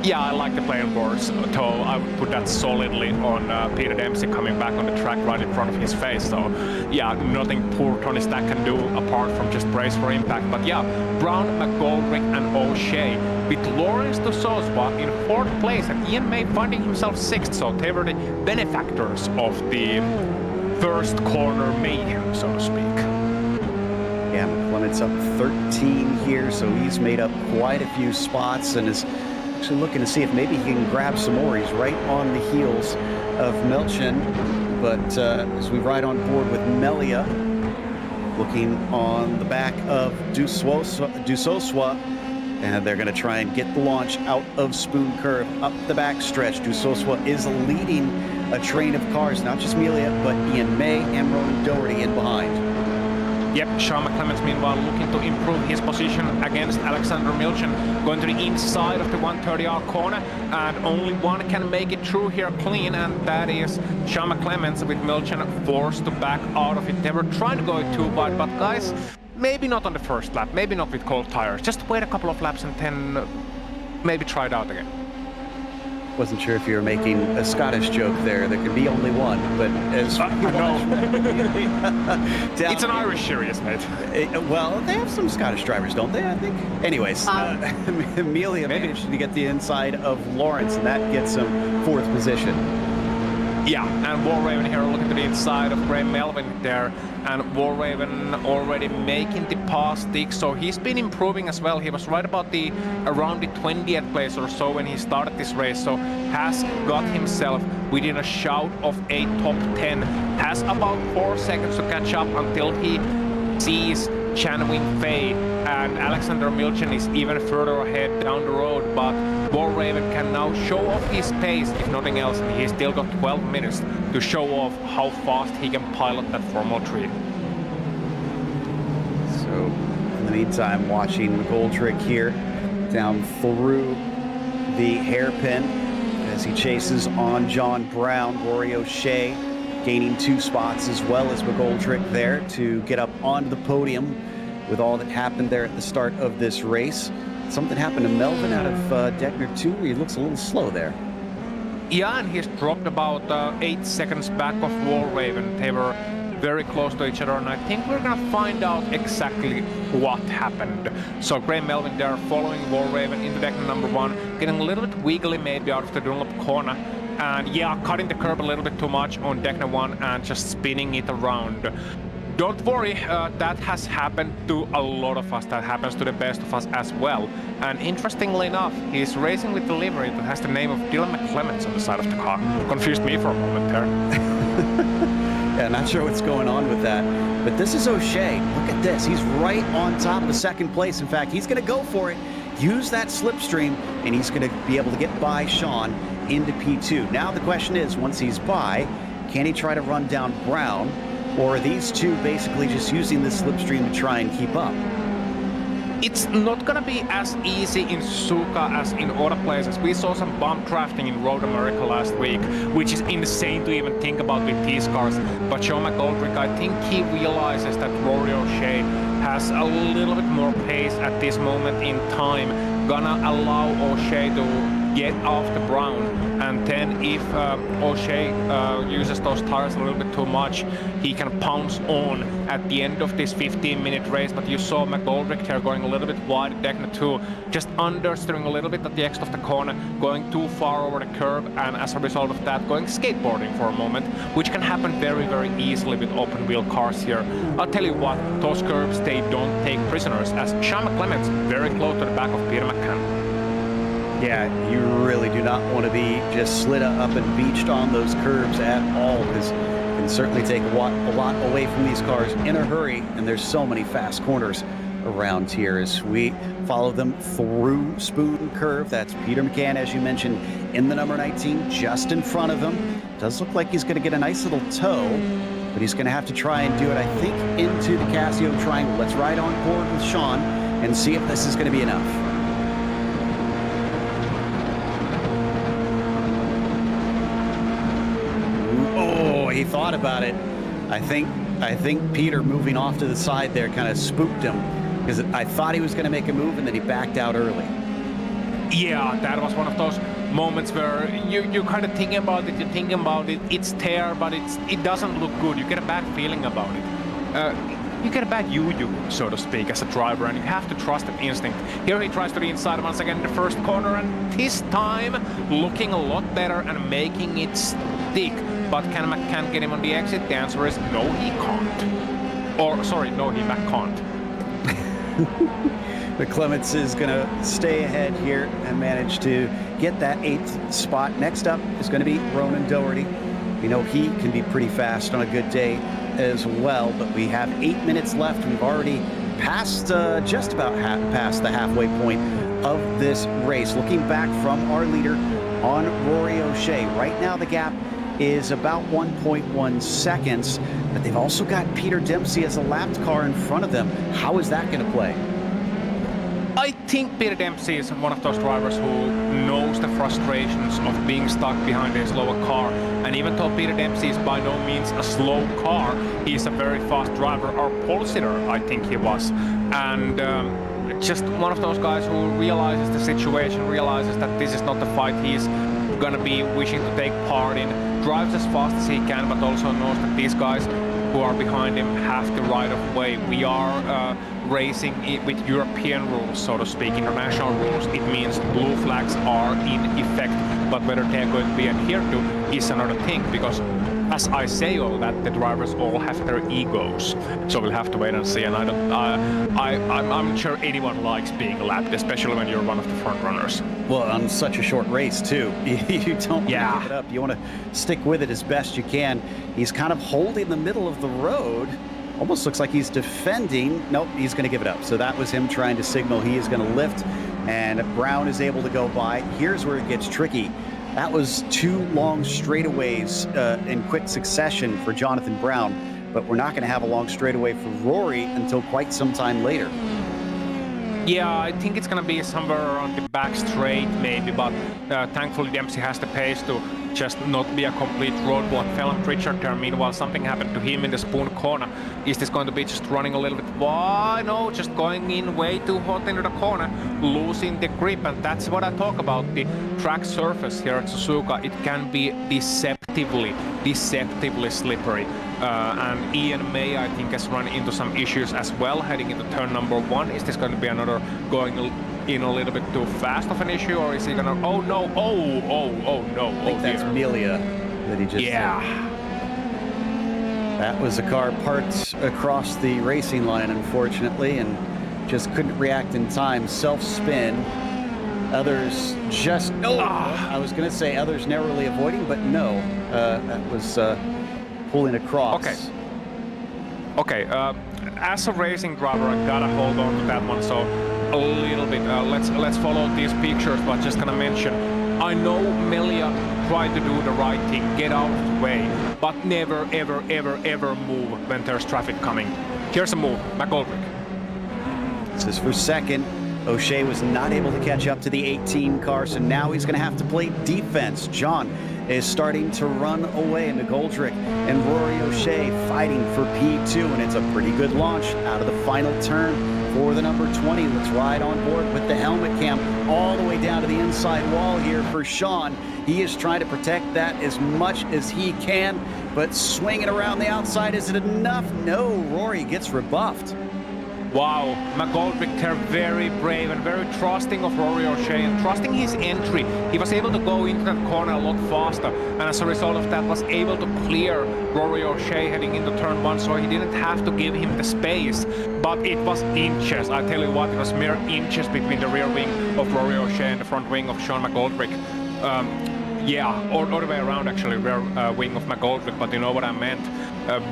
Yeah, I like the playing boards, so I would put that solidly on Peter Dempsey coming back on the track right in front of his face. So yeah, nothing poor Tony Stack can do apart from just brace for impact. But yeah, Brown, McGoldrick and O'Shea with Lawrence de Soswa in 4th place and Ian May finding himself 6th. So they were the benefactors of the first corner mayhem, so to speak. Yeah, McClement's up 13 here, so he's made up quite a few spots and is actually looking to see if maybe he can grab some more. He's right on the heels of Milchan, but as we ride on board with Melia, looking on the back of Dusoswa, and they're going to try and get the launch out of Spoon Curve up the back stretch. Dusoswa is leading a train of cars, not just Melia, but Ian May and Ronan Doherty in behind. Yep, Sean McClements meanwhile looking to improve his position against Alexander Milchan, going to the inside of the 130R corner, and only one can make it through here clean, and that is Sean McClements, with Milchan forced to back out of it. They were trying to go too wide, but guys, maybe not on the first lap, maybe not with cold tires. Just wait a couple of laps and then maybe try it out again. Wasn't sure if you were making a Scottish joke there. There could be only one, but as it's an Irish series, mate. Well, they have some Scottish drivers, don't they? I think. Anyways, Amelia managed to get the inside of Lawrence, and that gets him 4th position. Yeah, and Walraven here looking to the inside of Graham Melvin there, and Walraven already making the pass stick, so he's been improving as well. He was right about around the 20th place or so when he started this race, so has got himself within a shout of a top 10, has about 4 seconds to catch up until he sees Chan Wing-Fei, and Alexander Milchan is even further ahead down the road, but Walraven can now show off his pace, if nothing else, and he's still got 12 minutes to show off how fast he can pilot that Formula 3. So, in the meantime, watching McGoldrick here down through the hairpin as he chases on John Brown. Rory O'Shea gaining 2 spots, as well as McGoldrick there to get up onto the podium with all that happened there at the start of this race. Something happened to Melvin out of Deckner too. He looks a little slow there. Yeah, and he's dropped about 8 seconds back of Wallraven. They were very close to each other, and I think we're gonna find out exactly what happened. So Graham Melvin there following Wallraven into Deckner number 1, getting a little bit wiggly maybe out of the Dunlop corner, and yeah, cutting the curb a little bit too much on Deckner 1 and just spinning it around. Don't worry, that has happened to a lot of us. That happens to the best of us as well. And interestingly enough, he's racing with the livery that has the name of Dylan McClements on the side of the car. Confused me for a moment there. Yeah, not sure what's going on with that. But this is O'Shea. Look at this. He's right on top of second place. In fact, he's going to go for it, use that slipstream, and he's going to be able to get by Sean into P2. Now the question is, once he's by, can he try to run down Brown? Or are these two basically just using this slipstream to try and keep up? It's not gonna be as easy in Suzuka as in other places. We saw some bump drafting in Road America last week, which is insane to even think about with these cars. But Sean McGoldrick, I think he realizes that Rory O'Shea has a little bit more pace at this moment in time. Gonna allow O'Shea to get off the Brown, and then if O'Shea uses those tires a little bit too much, he can pounce on at the end of this 15-minute race. But you saw McGoldrick here going a little bit wide at Deckner 2, just understeering a little bit at the exit of the corner, going too far over the curb, and as a result of that, going skateboarding for a moment, which can happen very, very easily with open-wheel cars here. I'll tell you what, those curbs, they don't take prisoners, as Sean McClements very close to the back of Peter McCann. Yeah, you really do not want to be just slid up and beached on those curbs at all, because it can certainly take a lot away from these cars in a hurry, and there's so many fast corners around here as we follow them through Spoon Curve. That's Peter McCann, as you mentioned, in the number 19, just in front of him. Does look like he's going to get a nice little tow, but he's going to have to try and do it, I think, into the Casio Triangle. Let's ride on board with Sean and see if this is going to be enough. He thought about it. I think Peter moving off to the side there kind of spooked him, because I thought he was going to make a move and then he backed out early. Yeah, that was one of those moments where you're kind of thinking about it, it's there, but it doesn't look good. You get a bad feeling about it. You get a bad you, so to speak, as a driver, and you have to trust that instinct. Here he tries to the inside once again in the first corner, and this time looking a lot better and making it stick. But can McCann get him on the exit? The answer is no, he can't. Or, sorry, no, he can't. McClements is going to stay ahead here and manage to get that 8th spot. Next up is going to be Ronan Doherty. We know he can be pretty fast on a good day as well, but we have 8 minutes left. We've already passed, just about past the halfway point of this race. Looking back from our leader on Rory O'Shea, right now the gap is about 1.1 seconds, but they've also got Peter Dempsey as a lapped car in front of them. How is that going to play? I think Peter Dempsey is one of those drivers who knows the frustrations of being stuck behind a slower car. And even though Peter Dempsey is by no means a slow car, he's a very fast driver, or pole sitter, I think he was. And just one of those guys who realizes the situation, realizes that this is not the fight he's gonna be wishing to take part in, drives as fast as he can, but also knows that these guys who are behind him have the right of way. We are racing with European rules, so to speak, international rules. It means blue flags are in effect, but whether they're going to be adhered to is another thing, because as I say all that, the drivers all have their egos, so we'll have to wait and see. And I'm sure anyone likes being lapped, especially when you're one of the front runners. Well, on such a short race too, you don't want to give it up. You want to stick with it as best you can. He's kind of holding the middle of the road. Almost looks like he's defending. Nope, he's going to give it up. So that was him trying to signal he is going to lift, and Brown is able to go by. Here's where it gets tricky. That was 2 long straightaways in quick succession for Jonathan Brown, but we're not going to have a long straightaway for Rory until quite some time later. Yeah, I think it's gonna be somewhere around the back straight maybe, but thankfully Dempsey has the pace to just not be a complete roadblock. Felon Pritchard there, meanwhile something happened to him in the spoon corner. Is this going to be just running a little bit wide? No, just going in way too hot into the corner, losing the grip, and that's what I talk about. The track surface here at Suzuka, it can be deceptively slippery. And Ian May, I think, has run into some issues as well heading into turn number 1. Is this going to be another going in a little bit too fast of an issue, or is he gonna? Oh no! Oh no! I think that's Melia that he just. Yeah. That was a car parked across the racing line, unfortunately, and just couldn't react in time. Self-spin. Others just. I was going to say others narrowly avoiding, but no. That was pulling across. Okay. As a racing driver, I gotta hold on to that one. So a little bit. Let's follow these pictures. But just gonna mention, I know Melia tried to do the right thing, get out of the way, but never, ever move when there's traffic coming. Here's a move, McGoldrick. This is for second. O'Shea was not able to catch up to the 18 car, so now he's going to have to play defense. John is starting to run away. McGoldrick and Rory O'Shea fighting for P2, and it's a pretty good launch out of the final turn for the number 20. Let's ride on board with the helmet cam all the way down to the inside wall here for Sean. He is trying to protect that as much as he can, but swinging around the outside, is it enough? No, Rory gets rebuffed. Wow, McGoldrick there, very brave and very trusting of Rory O'Shea and trusting his entry. He was able to go into that corner a lot faster, and as a result of that was able to clear Rory O'Shea heading into turn 1, so he didn't have to give him the space. But it was inches, I tell you what, it was mere inches between the rear wing of Rory O'Shea and the front wing of Sean McGoldrick. Yeah, or the way around actually, rear wing of McGoldrick, but you know what I meant.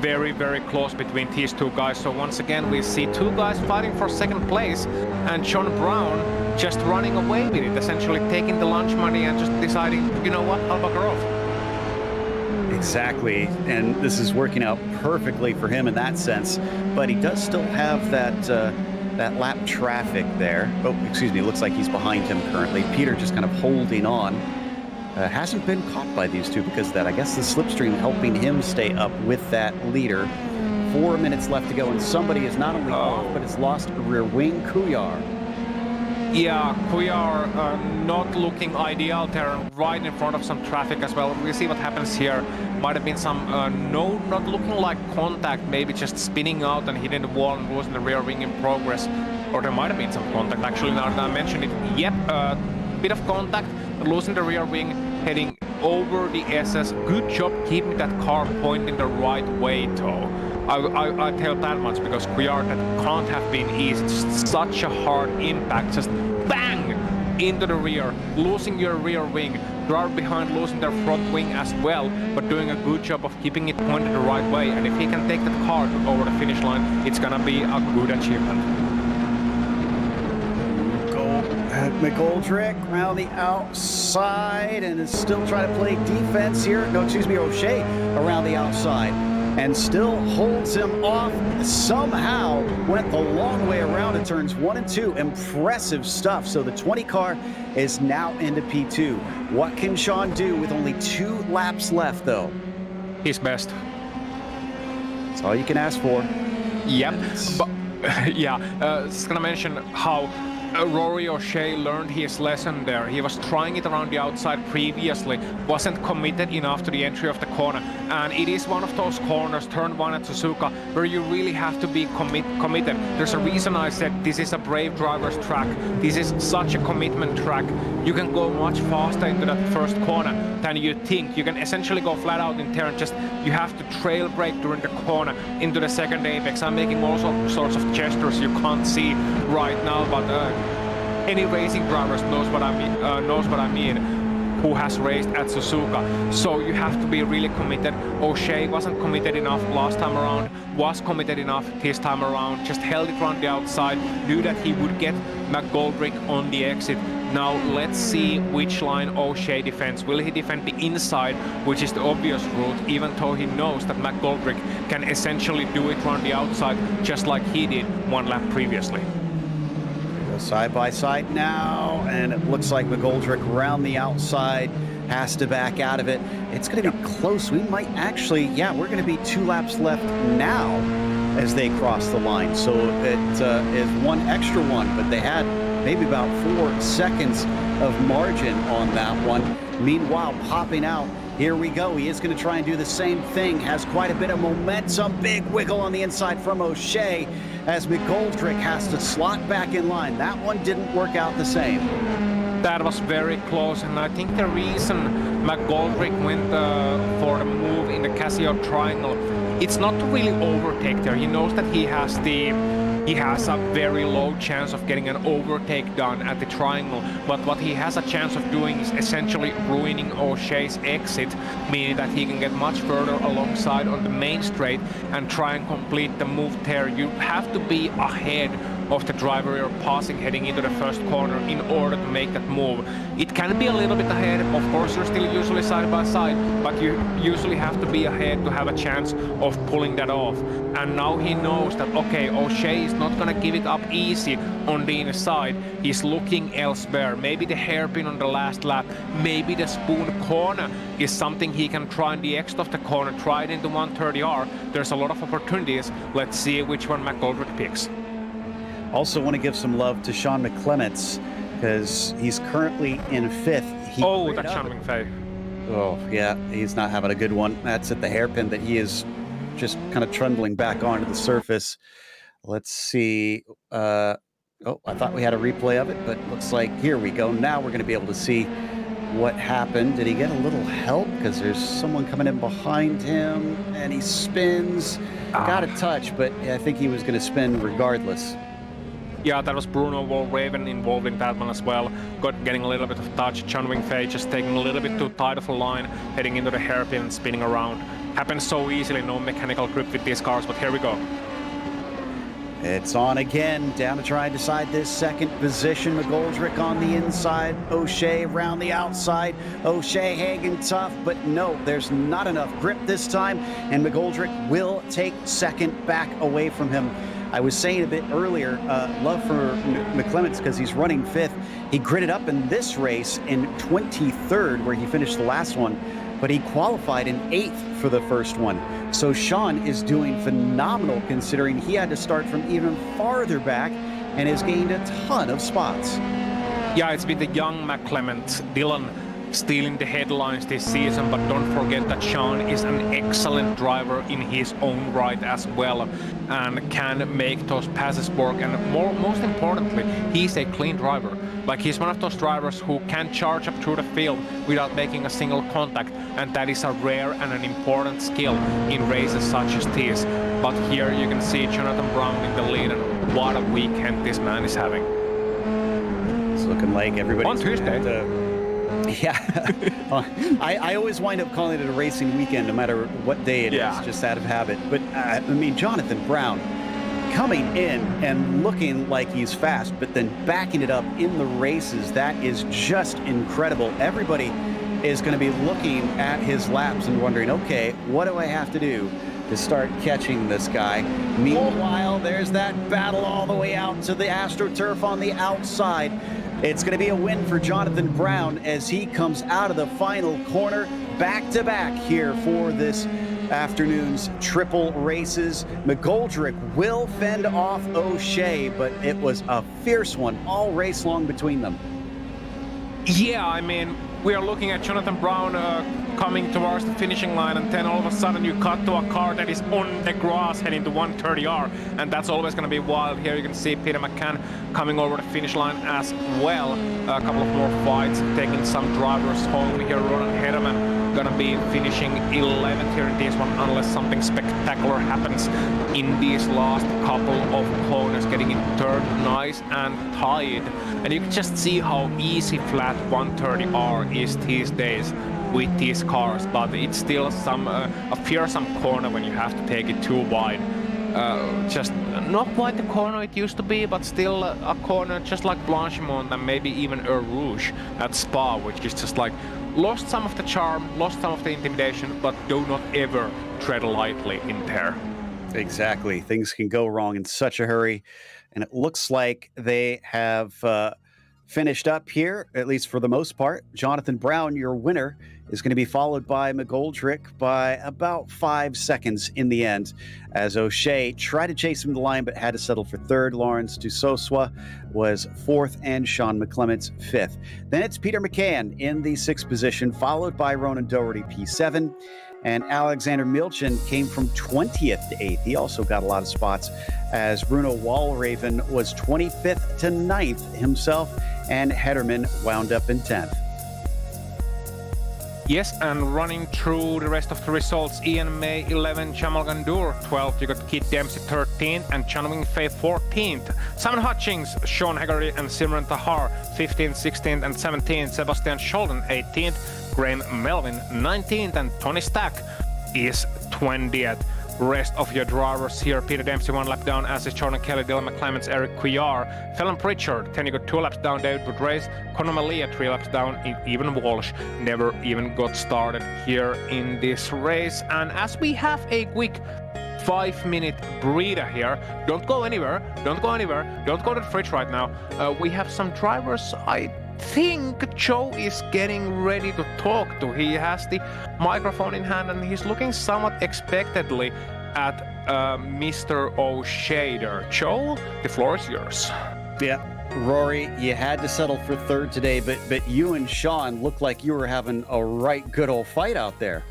Very close between these two guys. So once again we see two guys fighting for second place, and John Brown just running away with it, essentially taking the lunch money and just deciding, you know what, I'll bugger off. Exactly, and this is working out perfectly for him in that sense, but he does still have that lap traffic there. Oh, excuse me, looks like he's behind him currently. Peter just kind of holding on. Hasn't been caught by these two because of that. I guess the slipstream helping him stay up with that leader. 4 minutes left to go, and somebody is not only off, but has lost a rear wing, Kuyar. Yeah, Kuyar not looking ideal there, right in front of some traffic as well. We'll see what happens here. Might have been some, no, not looking like contact, maybe just spinning out and hitting the wall and losing the rear wing in progress. Or there might have been some contact, actually, now that I mentioned it. Yep, bit of contact, losing the rear wing, heading over the SS. Good job keeping that car pointing the right way, though. I tell that much because Kuyar, that can't have been easy. Just such a hard impact, just bang into the rear, losing your rear wing. Driver behind losing their front wing as well, but doing a good job of keeping it pointed the right way. And if he can take that car over the finish line, it's gonna be a good achievement. McGoldrick around the outside and is still trying to play defense here. No, excuse me, O'Shea around the outside and still holds him off. Somehow went the long way around in turns 1 and 2. Impressive stuff. So the 20 car is now into P2. What can Sean do with only 2 laps left, though? His best. That's all you can ask for. Yep. But, yeah, just gonna mention how Rory O'Shea learned his lesson there. He was trying it around the outside previously, wasn't committed enough to the entry of the corner, and it is one of those corners, turn 1 at Suzuka, where you really have to be committed. There's a reason I said this is a brave driver's track. This is such a commitment track. You can go much faster into that first corner than you think. You can essentially go flat out in turn, just you have to trail brake during the corner into the second apex. I'm making all sorts of gestures you can't see right now, but any racing drivers knows what I mean, who has raced at Suzuka. So you have to be really committed. O'Shea wasn't committed enough last time around, was committed enough this time around, just held it around the outside, knew that he would get McGoldrick on the exit. Now let's see which line O'Shea defends. Will he defend the inside, which is the obvious route, even though he knows that McGoldrick can essentially do it around the outside, just like he did 1 lap previously. Side by side now, and it looks like McGoldrick around the outside has to back out of it. It's going to be close. We might actually, yeah, we're going to be 2 laps left now as they cross the line. So it is one extra one, but they had maybe about 4 seconds of margin on that one. Meanwhile, popping out, here we go. He is going to try and do the same thing. Has quite a bit of momentum. Big wiggle on the inside from O'Shea as McGoldrick has to slot back in line. That one didn't work out the same. That was very close, and I think the reason McGoldrick went for the move in the Casio triangle, it's not to really overtake there. He knows that he has a very low chance of getting an overtake done at the triangle, but what he has a chance of doing is essentially ruining O'Shea's exit, meaning that he can get much further alongside on the main straight and try and complete the move there. You have to be ahead of the driver you're passing heading into the first corner in order to make that move. It can be a little bit ahead. Of course, you're still usually side by side, but you usually have to be ahead to have a chance of pulling that off. And now he knows that, okay, O'Shea is not going to give it up easy on the inside. He's looking elsewhere. Maybe the hairpin on the last lap, maybe the spoon corner is something he can try on the exit of the corner, try it into 130R. There's a lot of opportunities. Let's see which one McGoldrick picks. Also want to give some love to Sean McClements because he's currently in 5th. That's Sean McFay. Oh, yeah, he's not having a good one. That's at the hairpin that he is just kind of trundling back onto the surface. Let's see. I thought we had a replay of it, but looks like here we go. Now we're going to be able to see what happened. Did he get a little help? Because there's someone coming in behind him, and he spins. Got a touch, but I think he was going to spin regardless. Yeah, that was Bruno Wolraven involved in that one as well. Getting a little bit of touch. John Wingfei just taking a little bit too tight of a line, heading into the hairpin and spinning around. Happens so easily, no mechanical grip with these cars, but here we go. It's on again, down to try and decide this second position. McGoldrick on the inside, O'Shea around the outside. O'Shea hanging tough, but no, there's not enough grip this time, and McGoldrick will take second back away from him. I was saying a bit earlier, love for McClements because he's running 5th. He gritted up in this race in 23rd, where he finished the last one, but he qualified in 8th for the first one. So Sean is doing phenomenal considering he had to start from even farther back and has gained a ton of spots. Yeah, it's been the young McClement, Dylan, stealing the headlines this season, but don't forget that Sean is an excellent driver in his own right as well and can make those passes work, and most importantly, he's a clean driver. Like, he's one of those drivers who can charge up through the field without making a single contact, and that is a rare and an important skill in races such as this. But here you can see Jonathan Brown in the lead, and what a weekend this man is having. It's looking like everybody's on Tuesday. Yeah, I always wind up calling it a racing weekend no matter what day it is, just out of habit. But I mean, Jonathan Brown coming in and looking like he's fast, but then backing it up in the races, that is just incredible. Everybody is going to be looking at his laps and wondering, okay, what do I have to do to start catching this guy? Meanwhile, there's that battle all the way out to the AstroTurf on the outside. It's going to be a win for Jonathan Brown as he comes out of the final corner, back-to-back here for this afternoon's triple races. McGoldrick will fend off O'Shea, but it was a fierce one all race long between them. Yeah, I mean, we are looking at Jonathan Brown coming towards the finishing line, and then all of a sudden you cut to a car that is on the grass heading to 130R, and that's always going to be wild. Here you can see Peter McCann coming over the finish line as well. A couple of more fights, taking some drivers home here. Ronan Hederman gonna be finishing 11th here in this one, unless something spectacular happens in these last couple of corners, getting it turned nice and tight. And you can just see how easy flat 130R is these days with these cars, but it's still a fearsome corner when you have to take it too wide. Just not quite the corner it used to be, but still a corner just like Blanchimont and maybe even Eau Rouge at Spa, which is just like lost some of the charm, lost some of the intimidation, but do not ever tread lightly in there. Exactly. Things can go wrong in such a hurry. And it looks like they have finished up here, at least for the most part. Jonathan Brown, your winner, is going to be followed by McGoldrick by about 5 seconds in the end, as O'Shea tried to chase him to the line but had to settle for third. Lawrence Dusoswa was fourth, and Sean McClements fifth. Then it's Peter McCann in the sixth position, followed by Ronan Doherty, P7. And Alexander Milchin came from 20th to 8th. He also got a lot of spots, as Bruno Walraven was 25th to 9th himself, and Hederman wound up in 10th. Yes, and running through the rest of the results, Ian May 11, Jamal Gandour 12th, you got Kit Dempsey 13th, and Chan Wing-Fei 14th. Simon Hutchings, Sean Haggerty, and Simran Tahar 15th, 16th, and 17th. Sebastian Scholden 18th, Graham Melvin 19th, and Tony Stack is 20th. Rest of your drivers here: Peter Dempsey 1 lap down, as is Jordan Kelly, Dylan McClements, Eric Cuillar, Fallon Pritchard 10, you got 2 laps down, David Boudreis, Conor Malia 3 laps down, even Walsh never even got started here in this race. And as we have a quick 5-minute breather here, don't go anywhere, don't go to the fridge right now. We have some drivers I think Joe is getting ready to talk to. He has the microphone in hand and he's looking somewhat expectantly at Mr. O'Shea there. Joe, the floor is yours. Yeah, Rory, you had to settle for third today, but you and Sean looked like you were having a right good old fight out there.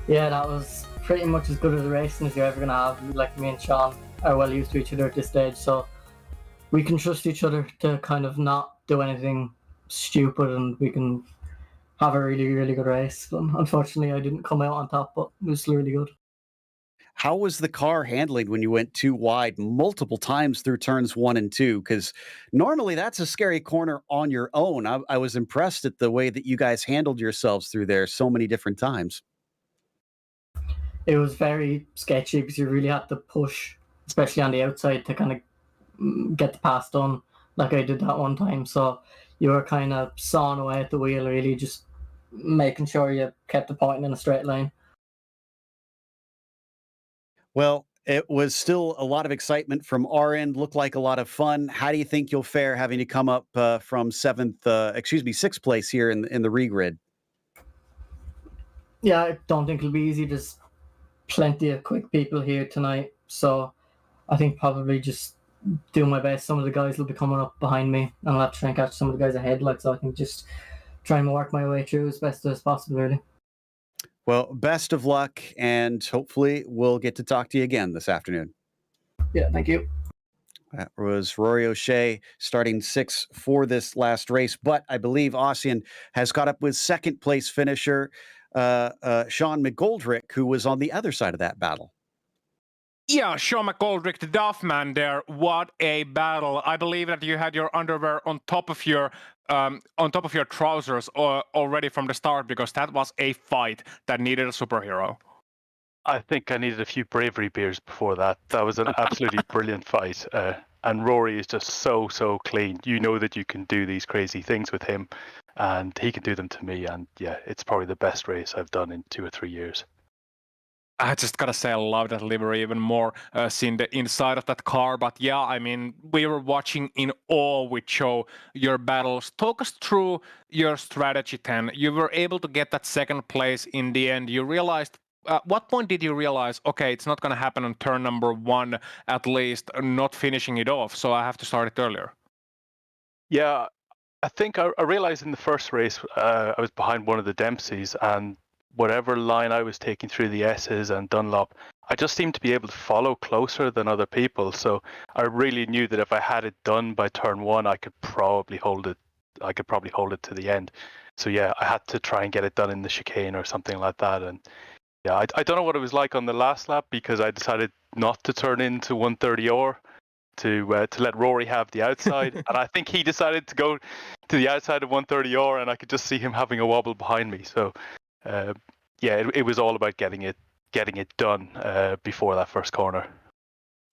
Yeah, that was pretty much as good as a racing as you're ever going to have. Like, me and Sean are well used to each other at this stage, so we can trust each other to kind of not do anything stupid, and we can have a really, really good race. But unfortunately, I didn't come out on top, but it was really good. How was the car handling when you went too wide multiple times through turns 1 and 2? Because normally that's a scary corner on your own. I was impressed at the way that you guys handled yourselves through there so many different times. It was very sketchy because you really had to push, especially on the outside, to kind of get the pass done, like I did that one time. So you were kind of sawing away at the wheel, really just making sure you kept the point in a straight line. Well, it was still a lot of excitement from our end. Looked like a lot of fun. How do you think you'll fare having to come up from sixth place here in the regrid? Yeah, I don't think it'll be easy. There's plenty of quick people here tonight, so I think probably just do my best. Some of the guys will be coming up behind me, and I'll have to try and catch some of the guys ahead. So I think just try and work my way through as best as possible, really. Well, best of luck, and hopefully we'll get to talk to you again this afternoon. Yeah, thank you. That was Rory O'Shea starting 6th for this last race, but I believe Ossian has caught up with second place finisher Sean McGoldrick, who was on the other side of that battle. Yeah, Sean McGoldrick, the Duff man there. What a battle! I believe that you had your underwear on top of your trousers already from the start, because that was a fight that needed a superhero. I think I needed a few bravery beers before that. That was an absolutely brilliant fight. And Rory is just so clean. You know that you can do these crazy things with him, and he can do them to me. And yeah, it's probably the best race I've done in 2 or 3 years. I just gotta say, I love that livery even more, seeing the inside of that car. But yeah, I mean, we were watching in awe with Joe, your battles. Talk us through your strategy, 10. You were able to get that second place in the end. You realized, at what point did you realize, okay, it's not gonna happen on turn number 1, at least, not finishing it off, so I have to start it earlier? Yeah, I think I realized in the first race, I was behind one of the Dempseys, and whatever line I was taking through the S's and Dunlop, I just seemed to be able to follow closer than other people. So I really knew that if I had it done by turn 1, I could probably hold it. I could probably hold it to the end. So yeah, I had to try and get it done in the chicane or something like that. And yeah, I don't know what it was like on the last lap, because I decided not to turn into 130R to let Rory have the outside. And I think he decided to go to the outside of 130R, and I could just see him having a wobble behind me. So yeah, it was all about getting it done before that first corner.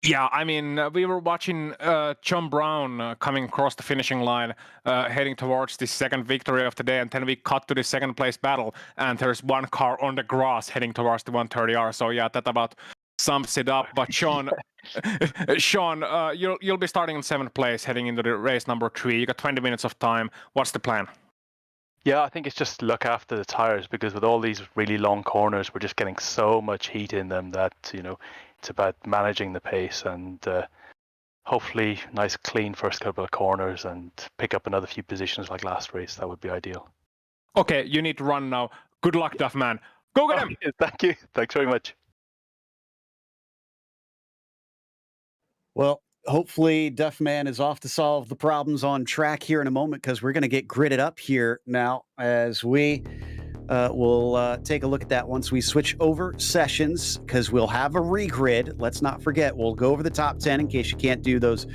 Yeah, I mean, we were watching John Brown coming across the finishing line, heading towards the second victory of the day, and then we cut to the second place battle, and there's one car on the grass heading towards the 130R. So yeah, that about sums it up. But Sean, you'll be starting in 7th place, heading into the race number 3. You got 20 minutes of time. What's the plan? Yeah, I think it's just look after the tires, because with all these really long corners, we're just getting so much heat in them that, you know, it's about managing the pace and hopefully nice clean first couple of corners and pick up another few positions like last race. That would be ideal. Okay, you need to run now. Good luck, Duff Man. Go get him! Okay, thank you. Thanks very much. Well, hopefully Duffman is off to solve the problems on track here in a moment, because we're going to get gridded up here now as we will take a look at that once we switch over sessions, because we'll have a regrid. Let's not forget, we'll go over the top 10 in case you can't do those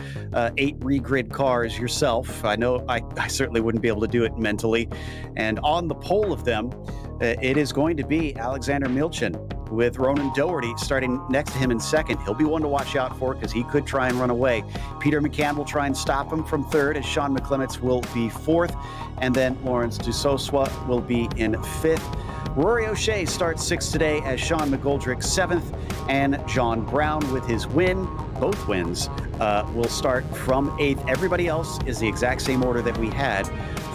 8 regrid cars yourself. I know I certainly wouldn't be able to do it mentally. And on the pole of them, it is going to be Alexander Milchin, with Ronan Doherty starting next to him in 2nd. He'll be one to watch out for, because he could try and run away. Peter McCann will try and stop him from 3rd, as Sean McClements will be 4th. And then Lawrence Dusoswa will be in 5th. Rory O'Shea starts 6th today, as Sean McGoldrick 7th. And John Brown, with his win, both wins, will start from 8th. Everybody else is the exact same order that we had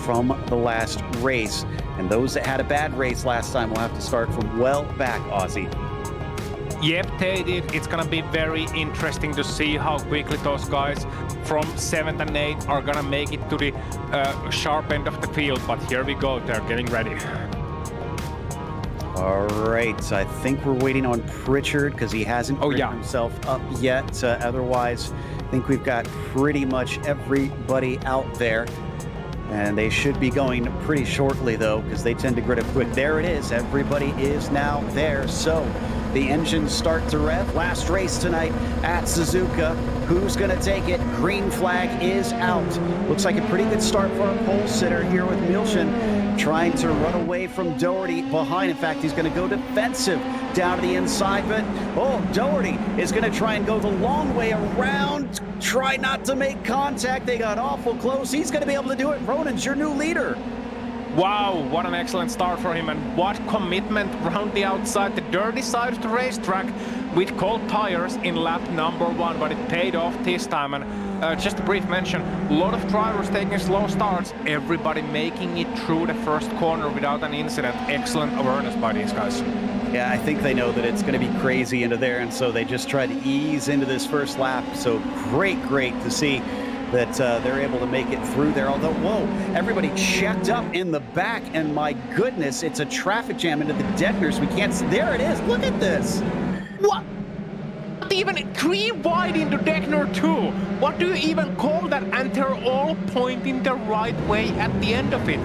from the last race. And those that had a bad race last time will have to start from well back, Aussie. Yep, they did. It's gonna be very interesting to see how quickly those guys from 7th and 8th are gonna make it to the sharp end of the field. But here we go, they're getting ready. All right, I think we're waiting on Pritchard, because he hasn't written himself up yet. Otherwise, I think we've got pretty much everybody out there. And they should be going pretty shortly, though, because they tend to grid up quick. There it is. Everybody is now there. So the engines start to rev. Last race tonight at Suzuka. Who's going to take it? Green flag is out. Looks like a pretty good start for a pole sitter here with Milchin trying to run away from Doherty behind. In fact, he's going to go defensive down to the inside. But, Doherty is going to try and go the long way around. Try not to make contact. They got awful close. He's going to be able to do it. Ronan's your new leader. Wow, what an excellent start for him, and what commitment round the outside, the dirty side of the racetrack, with cold tires in lap number 1, but it paid off this time. And just a brief mention, a lot of drivers taking slow starts, everybody making it through the first corner without an incident. Excellent awareness by these guys. Yeah, I think they know that it's going to be crazy into there, and so they just try to ease into this first lap. So great to see that they're able to make it through there. Although, everybody checked up in the back, and my goodness, it's a traffic jam into the Deckners. We can't see. There it is. Look at this. What? Even 3 wide into Deckner 2. What do you even call that? And they're all pointing the right way at the end of it.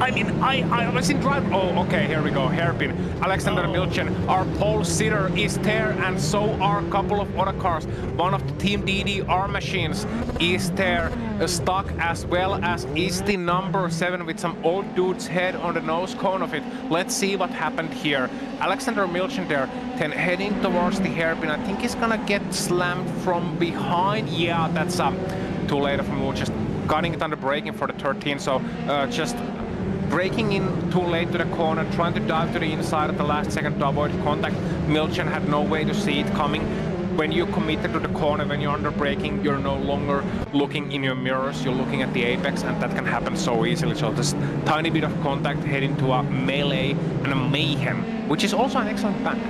I mean, I was in drive. Oh, okay, here we go. Hairpin. Alexander Milchin, our pole sitter, is there, and so are a couple of other cars. One of the Team DDR machines is there, stuck, as well as is the number 7 with some old dude's head on the nose cone of it. Let's see what happened here. Alexander Milchin there, then heading towards the hairpin. I think he's gonna get slammed from behind. Yeah, that's too late of a move. Just cutting it under braking for the 13, so just braking in too late to the corner, trying to dive to the inside at the last second to avoid contact. Milchin had no way to see it coming. When you committed to the corner, when you're under braking, you're no longer looking in your mirrors, you're looking at the apex, and that can happen so easily. So this tiny bit of contact heading to a melee and a mayhem, which is also an excellent bank.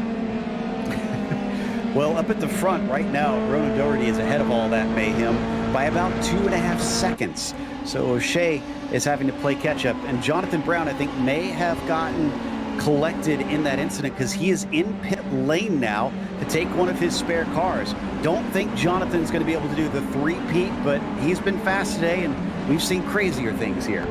Well, up at the front right now, Ronan Doherty is ahead of all that mayhem by about 2.5 seconds. So O'Shea is having to play catch-up. And Jonathan Brown, I think, may have gotten collected in that incident because he is in pit lane now to take one of his spare cars. Don't think Jonathan's going to be able to do the three-peat, but he's been fast today, and we've seen crazier things here.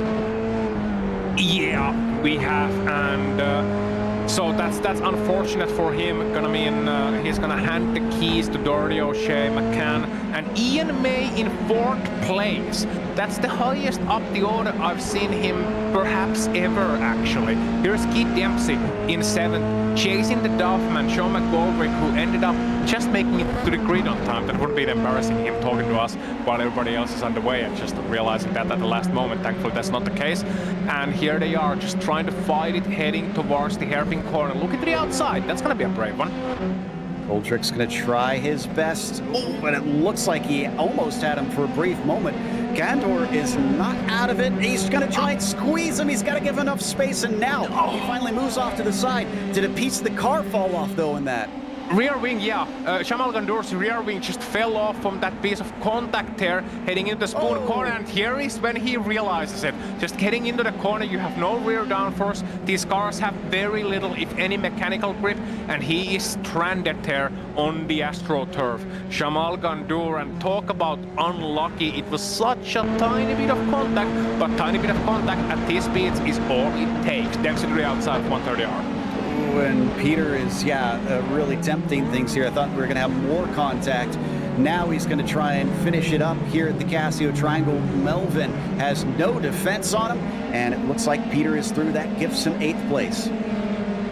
Yeah, we have, and so that's unfortunate for him. Gonna mean he's gonna hand the keys to Doherty, O'Shea, McCann, and Ian May in 4th place. That's the highest up the order I've seen him perhaps ever, actually. Here's Keith Dempsey in 7th, chasing the Duffman, Sean McGoldrick, who ended up just making it to the grid on time. That would be embarrassing, him talking to us while everybody else is underway, and just realizing that at the last moment. Thankfully, that's not the case. And here they are, just trying to fight it, heading towards the hairpin corner. Looking to the outside. That's going to be a brave one. Goldrick's going to try his best. Oh, but it looks like he almost had him for a brief moment. Gandor is not out of it. He's going to try and squeeze him. He's got to give enough space, and now he finally moves off to the side. Did a piece of the car fall off, though, in that? Rear wing, yeah. Jamal Gandor's rear wing just fell off from that piece of contact there, heading into the spoon corner, and here is when he realizes it. Just heading into the corner, you have no rear downforce. These cars have very little, if any, mechanical grip, and he is stranded there on the AstroTurf. Jamal Gandor, and talk about unlucky. It was such a tiny bit of contact, but tiny bit of contact at these speeds is all it takes. Dempsey to the outside of 130R. And Peter is, really tempting things here. I thought we were going to have more contact. Now he's going to try and finish it up here at the Casio Triangle. Melvin has no defense on him, and it looks like Peter is through. That gives him 8th place.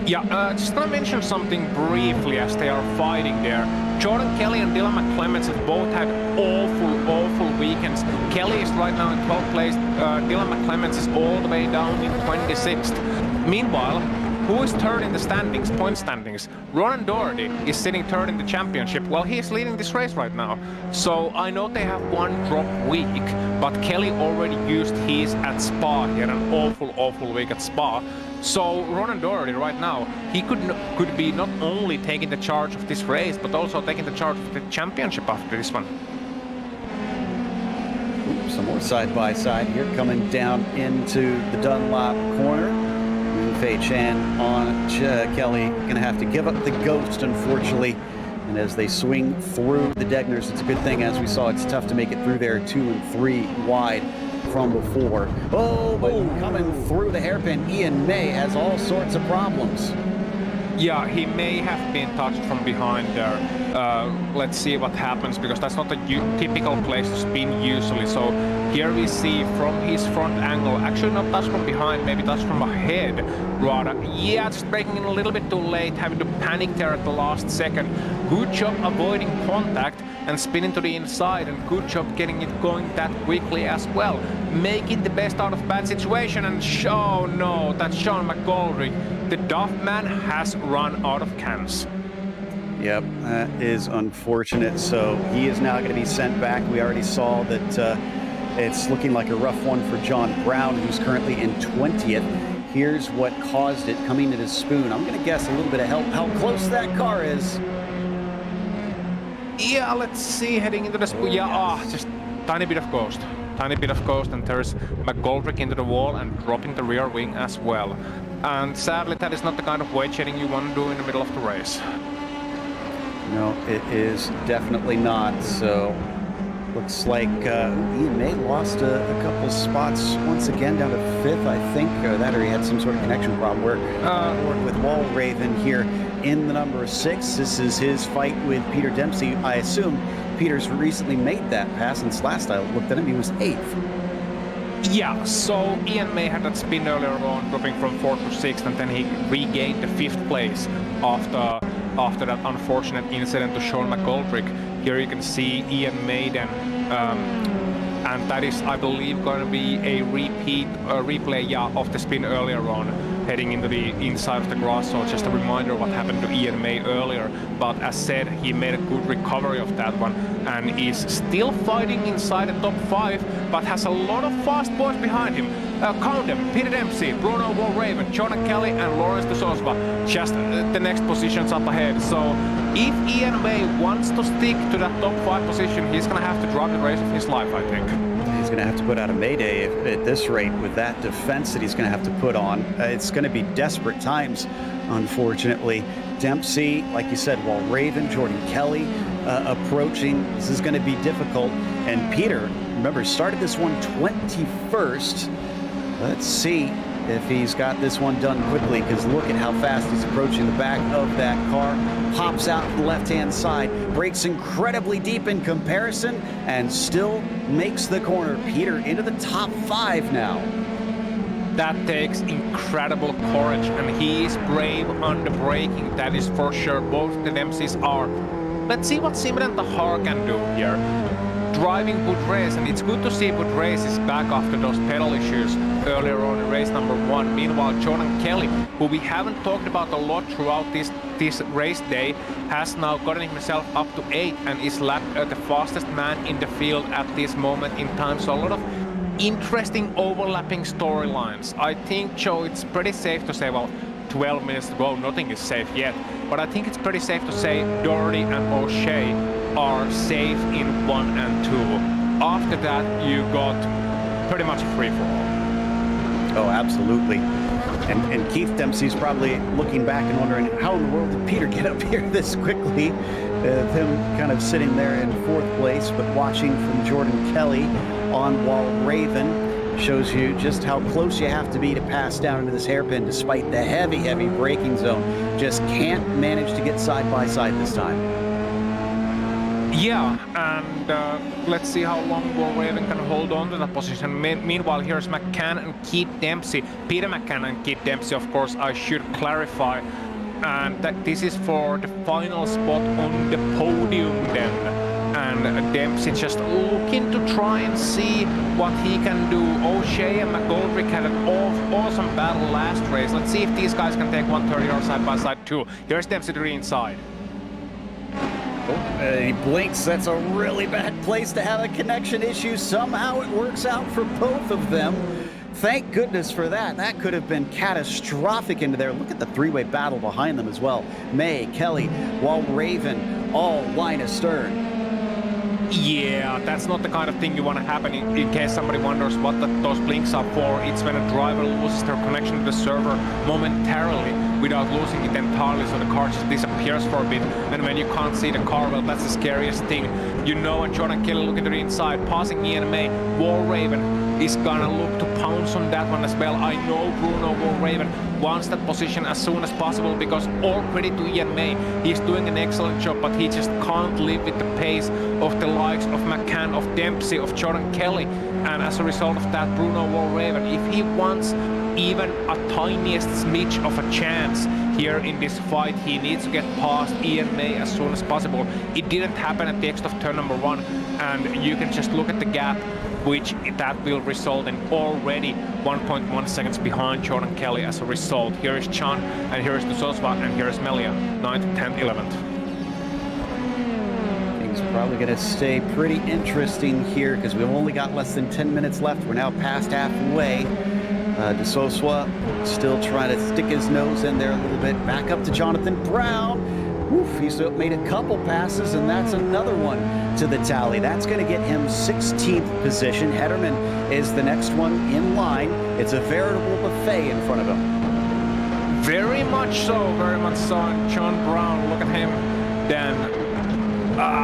Yeah, just going to mention something briefly as they are fighting there. Jordan Kelly and Dylan McClements have both had awful weekends. Kelly is right now in 12th place. Dylan McClements is all the way down in 26th. Meanwhile, who is third in the standings, point standings? Ronan Doherty is sitting third in the championship. Well, he is leading this race right now. So I know they have one drop week, but Kelly already used his at Spa. He had an awful week at Spa. So Ronan Doherty right now, he could be not only taking the charge of this race, but also taking the charge of the championship after this one. Some more side-by-side here coming down into the Dunlop corner. Fei Chan on Kelly, going to have to give up the ghost, unfortunately. And as they swing through the Degners, it's a good thing, as we saw, it's tough to make it through there 2 and 3 wide from before. Oh, but coming through the hairpin, Ian May has all sorts of problems. Yeah, he may have been touched from behind there. Let's see what happens, because that's not a typical place to spin usually. So here we see from his front angle, actually not touched from behind, maybe touched from ahead rather. Yeah, just breaking in a little bit too late, having to panic there at the last second. Good job avoiding contact and spinning to the inside, and good job getting it going that quickly as well. Making the best out of bad situation, and oh no, that's Sean McGoldrick. The Duff man has run out of cans. Yep, that is unfortunate. So he is now going to be sent back. We already saw that it's looking like a rough one for John Brown, who's currently in 20th. Here's what caused it coming to the spoon. I'm going to guess a little bit of help how close that car is. Yeah, let's see, heading into the spoon. Yeah, just tiny bit of ghost. Tiny bit of ghost, and there's McGoldrick into the wall and dropping the rear wing as well. And sadly, that is not the kind of weight shedding you want to do in the middle of the race. No, it is definitely not. So looks like Ian May lost a couple spots once again, down to 5th, I think. Or he had some sort of connection problem. We're with Walraven here in the number 6. This is his fight with Peter Dempsey. I assume Peter's recently made that pass, since last I looked at him, he was 8th. Yeah, so Ian May had that spin earlier on, dropping from 4th to 6th, and then he regained the 5th place after that unfortunate incident to Sean McGoldrick. Here you can see Ian May then, and that is, I believe, going to be a replay of the spin earlier on, heading into the inside of the grass. So just a reminder of what happened to Ian May earlier. But as said, he made a good recovery of that one, and is still fighting inside the top 5, but has a lot of fast boys behind him. Count them: Peter Dempsey, Bruno Walraven, Jordan Kelly, and Lawrence de Sosva. Just the next positions up ahead. So if Ian May wants to stick to that top 5 position, he's going to have to drive the race of his life, I think. He's going to have to put out a mayday at this rate with that defense that he's going to have to put on. It's going to be desperate times, unfortunately. Dempsey, like you said, Walraven, Jordan Kelly approaching. This is going to be difficult. And Peter, remember, started this one 21st. Let's see if he's got this one done quickly, because look at how fast he's approaching the back of that car. Pops out to the left-hand side, breaks incredibly deep in comparison, and still makes the corner. Peter into the top 5 now. That takes incredible courage, and he is brave under braking, that is for sure. Both the Dempseys are. Let's see what Simon and Tahar can do here. driving good race, and it's good to see good races back after those pedal issues earlier on in race number 1. Meanwhile, Jordan Kelly, who we haven't talked about a lot throughout this race day, has now gotten himself up to 8 and is lapped the fastest man in the field at this moment in time. So a lot of interesting overlapping storylines. I think, Joe, it's pretty safe to say, well, 12 minutes to go, nothing is safe yet, but I think it's pretty safe to say Doherty and O'Shea are safe in 1 and 2. After that, you got pretty much a free-for-all. Oh, absolutely. And Keith Dempsey's probably looking back and wondering, how in the world did Peter get up here this quickly? Him kind of sitting there in 4th place, but watching from Jordan Kelly on Wall Raven shows you just how close you have to be to pass down into this hairpin despite the heavy, heavy braking zone. Just can't manage to get side by side this time. Yeah, and let's see how long Wall Raven can hold on to that position. Meanwhile, here's McCann and Keith Dempsey. Peter McCann and Keith Dempsey, of course, I should clarify. And that this is for the final spot on the podium then. And Dempsey just looking to try and see what he can do. O'Shea and McGoldrick had an awesome battle last race. Let's see if these guys can take 130 or side by side too. Here's Dempsey to the inside. Oh, he blinks. That's a really bad place to have a connection issue. Somehow it works out for both of them. Thank goodness for that. That could have been catastrophic into there. Look at the three-way battle behind them as well. May, Kelly, Wall Raven, all line astern. Yeah, that's not the kind of thing you want to happen in case somebody wonders what those blinks are for. It's when a driver loses their connection to the server momentarily without losing it entirely, so the car just disappears for a bit. And when you can't see the car, well, that's the scariest thing. You know, and Jordan Kelly looking to the inside, passing Ian May. Wall Raven is gonna look to pounce on that one as well. I know Bruno Wall Raven wants that position as soon as possible because all credit to Ian May. He's doing an excellent job, but he just can't live with the pace of the likes of McCann, of Dempsey, of Jordan Kelly. And as a result of that, Bruno Wall Raven, if he wants even a tiniest smidge of a chance here in this fight, he needs to get past Ian May as soon as possible. It didn't happen at the exit of turn number 1, and you can just look at the gap, which that will result in already 1.1 seconds behind Jordan Kelly as a result. Here is Chan, and here is Dusosva, and here is Melia, 9th, 10th, 11th. Things are probably going to stay pretty interesting here because we've only got less than 10 minutes left. We're now past halfway. De Soswa still trying to stick his nose in there a little bit. Back up to Jonathan Brown. Oof, he's made a couple passes, and that's another one to the tally. That's going to get him 16th position. Hederman is the next one in line. It's a veritable buffet in front of him. Very much so, very much so. And John Brown, look at him. Then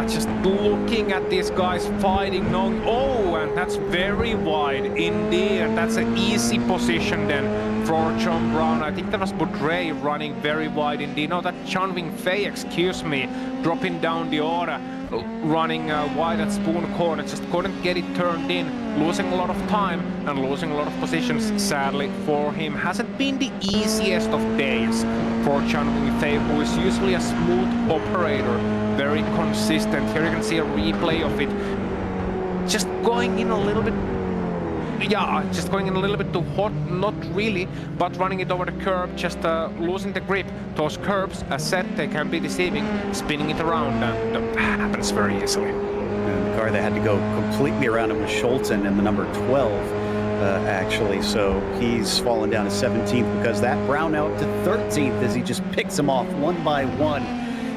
just looking at these guys fighting, knowing, oh, and that's very wide indeed, and that's an easy position then for John Brown. I think that was Boudre running very wide indeed. No, that Chan Wing Fei, excuse me, dropping down the order, running wide at Spoon Corner, just couldn't get it turned in, losing a lot of time and losing a lot of positions, sadly for him. Hasn't been the easiest of days for Chan Wing Fei, who is usually a smooth operator, very consistent. Here you can see a replay of it. Just going in a little bit, yeah, just going in a little bit too hot, not really, but running it over the curb, just losing the grip. Those curbs, as said, they can be deceiving, spinning it around, and that happens very easily. And the car that had to go completely around him was Scholten in the number 12, actually, so he's fallen down to 17th because that Brown out to 13th as he just picks them off one by one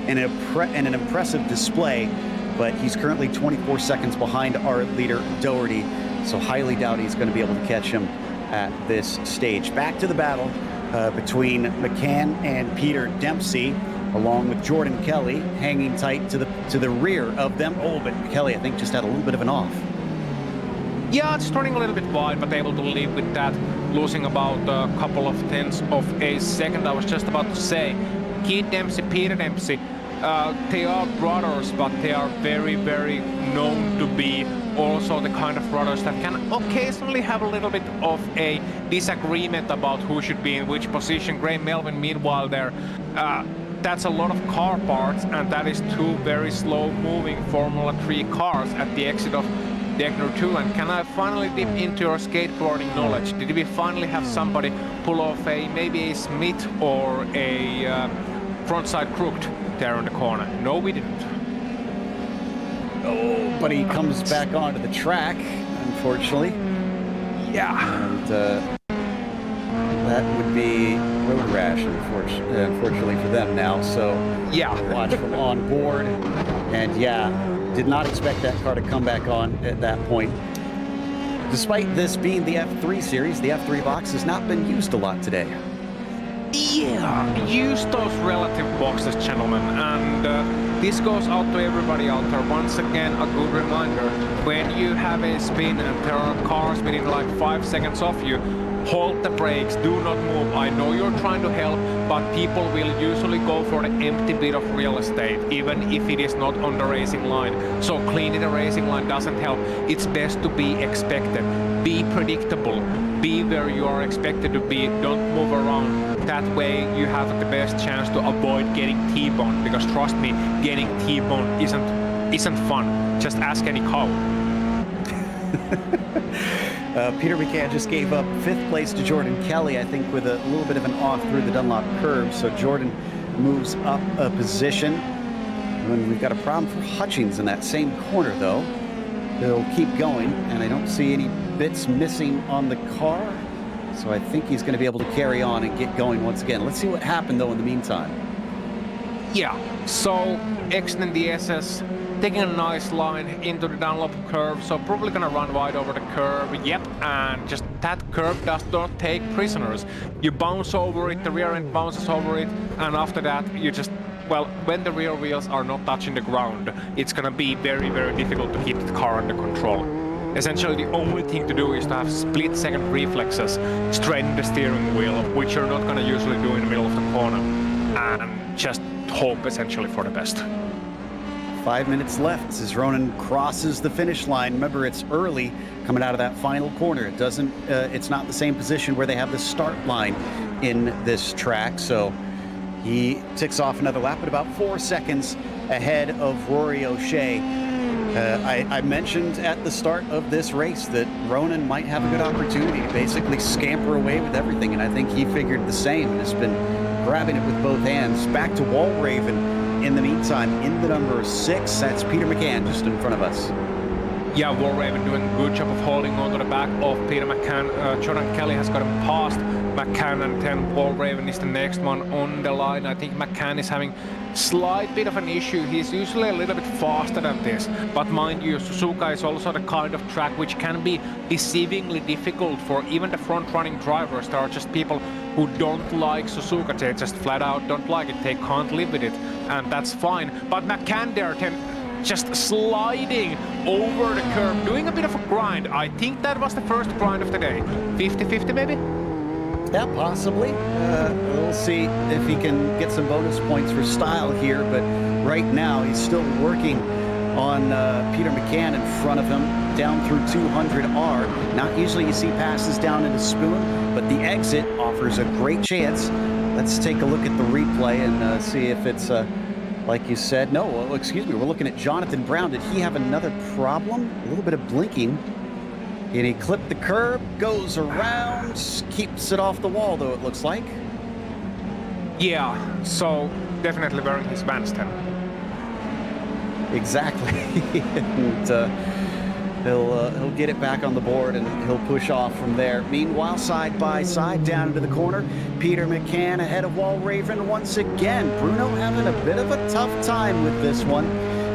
in an impressive display, but he's currently 24 seconds behind our leader, Doherty, so highly doubt he's going to be able to catch him at this stage. Back to the battle between McCann and Peter Dempsey, along with Jordan Kelly hanging tight to the rear of them. Oh, but Kelly, I think, just had a little bit of an off. Yeah, it's turning a little bit wide, but able to live with that, losing about a couple of tenths of a second. I was just about to say, Keith Dempsey, Peter Dempsey, they are brothers, but they are very, very known to be also the kind of brothers that can occasionally have a little bit of a disagreement about who should be in which position. Graham Melvin, meanwhile, there that's a lot of car parts, and that is two very slow-moving Formula 3 cars at the exit of Degner 2. And can I finally dip into your skateboarding knowledge? Did we finally have somebody pull off maybe a Smith or a frontside crooked there on the corner? No, we didn't. Oh, but he comes back onto the track, unfortunately. Yeah. And that would be road rash, unfortunately for them now. So yeah, watch from on board. And yeah, did not expect that car to come back on at that point. Despite this being the F3 series, the F3 box has not been used a lot today. Yeah, use those relative boxes, gentlemen, and this goes out to everybody out there. Once again, a good reminder, when you have a spin and there are cars within like 5 seconds of you, hold the brakes, do not move. I know you're trying to help, but people will usually go for the empty bit of real estate, even if it is not on the racing line. So cleaning the racing line doesn't help. It's best to be expected. Be predictable. Be where you are expected to be. Don't move around. That way you have the best chance to avoid getting T-boned, because trust me, getting T-boned isn't fun. Just ask any cow. Peter McCann just gave up 5th place to Jordan Kelly, I think with a little bit of an off through the Dunlop curve. So Jordan moves up a position. And we've got a problem for Hutchings in that same corner, though. He'll keep going, and I don't see any bits missing on the car. So I think he's going to be able to carry on and get going once again. Let's see what happened, though, in the meantime. Yeah, so exiting the SS, taking a nice line into the Dunlop curve, so probably gonna run wide over the curve. Yep, and just that curve does not take prisoners. You bounce over it, the rear end bounces over it, and after that you just, well, when the rear wheels are not touching the ground, it's gonna be very, very difficult to keep the car under control. Essentially, the only thing to do is to have split-second reflexes straight in the steering wheel, which you're not gonna usually do in the middle of the corner, and just hope essentially for the best. 5 minutes left as Ronan crosses the finish line. Remember, it's early coming out of that final corner. It doesn't, it's not the same position where they have the start line in this track. So he ticks off another lap at about 4 seconds ahead of Rory O'Shea. I mentioned at the start of this race that Ronan might have a good opportunity to basically scamper away with everything, and I think he figured the same and has been grabbing it with both hands. Back to Walraven in the meantime, in the number 6. That's Peter McCann just in front of us. Yeah, Walraven doing a good job of holding on to the back of Peter McCann. Jordan Kelly has got him past McCann, and then Walraven is the next one on the line. I think McCann is having slight bit of an issue. He's usually a little bit faster than this, but mind you, Suzuka is also the kind of track which can be deceivingly difficult for even the front-running drivers. There are just people who don't like Suzuka. They just flat out don't like it. They can't live with it, and that's fine. But McCann there just sliding over the curb, doing a bit of a grind. I think that was the first grind of the day. 50-50 maybe? Yeah, possibly. We'll see if he can get some bonus points for style here, but right now he's still working on Peter McCann in front of him, down through 200R. Not usually you see passes down into Spoon, but the exit offers a great chance. Let's take a look at the replay and see if it's, like you said, no, excuse me, we're looking at Jonathan Brown. Did he have another problem? A little bit of blinking. And he clipped the curb, goes around, keeps it off the wall, though, it looks like. Yeah, so definitely wearing his Vans then. Exactly. And he'll get it back on the board and he'll push off from there. Meanwhile, side by side down into the corner, Peter McCann ahead of Walraven once again. Bruno having a bit of a tough time with this one.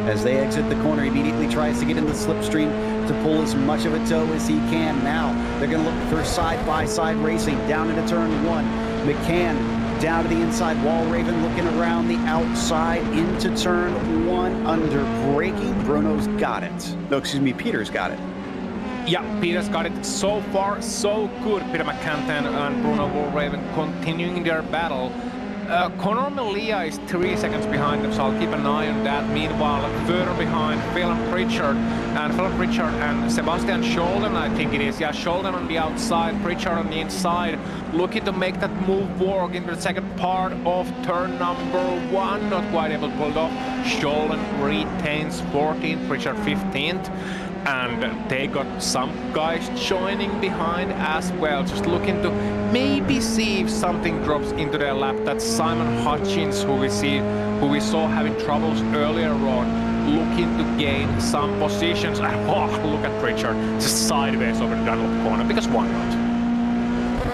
As they exit the corner, he immediately tries to get in the slipstream to pull as much of a toe as he can. Now they're going to look for side-by-side racing down into turn 1. McCann down to the inside. Walraven looking around the outside into turn 1 under braking. Bruno's got it. No, excuse me, Peter's got it. Yeah, Peter's got it. So far, so good. Peter McCann and Bruno Walraven continuing their battle. Conor Melia is 3 seconds behind them, so I'll keep an eye on that. Meanwhile, further behind, Phil Pritchard and Sebastian Scholden, I think it is. Yeah, Scholden on the outside, Pritchard on the inside, looking to make that move work into the second part of turn number 1. Not quite able to pull it off. Scholden retains 14th, Pritchard 15th. And they got some guys joining behind as well, just looking to maybe see if something drops into their lap. That's Simon Hutchins, who we saw having troubles earlier on, looking to gain some positions. Oh, look at Pritchard, just sideways over the Dunlop corner, because why not?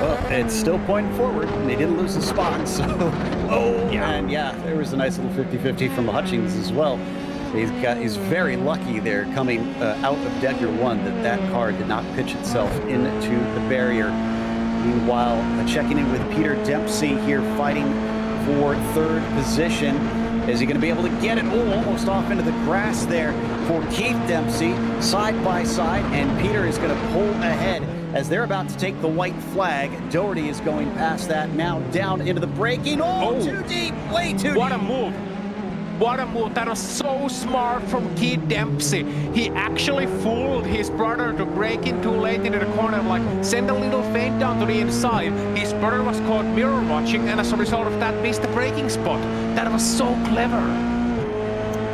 Well, it's still pointing forward, and they didn't lose the spot, so... And there was a nice little 50-50 from Hutchins as well. He's very lucky there coming out of Decker 1 that car did not pitch itself into the barrier. Meanwhile, checking in with Peter Dempsey here, fighting for third position. Is he going to be able to get it? Oh, almost off into the grass there for Keith Dempsey, side by side, and Peter is going to pull ahead as they're about to take the white flag. Doherty is going past that now, down into the braking. Oh, too deep, way too deep. What a move. What a move. That was so smart from Keith Dempsey. He actually fooled his brother to break in too late into the corner, like send a little feint down to the inside. His brother was caught mirror watching, and as a result of that, missed the braking spot. That was so clever.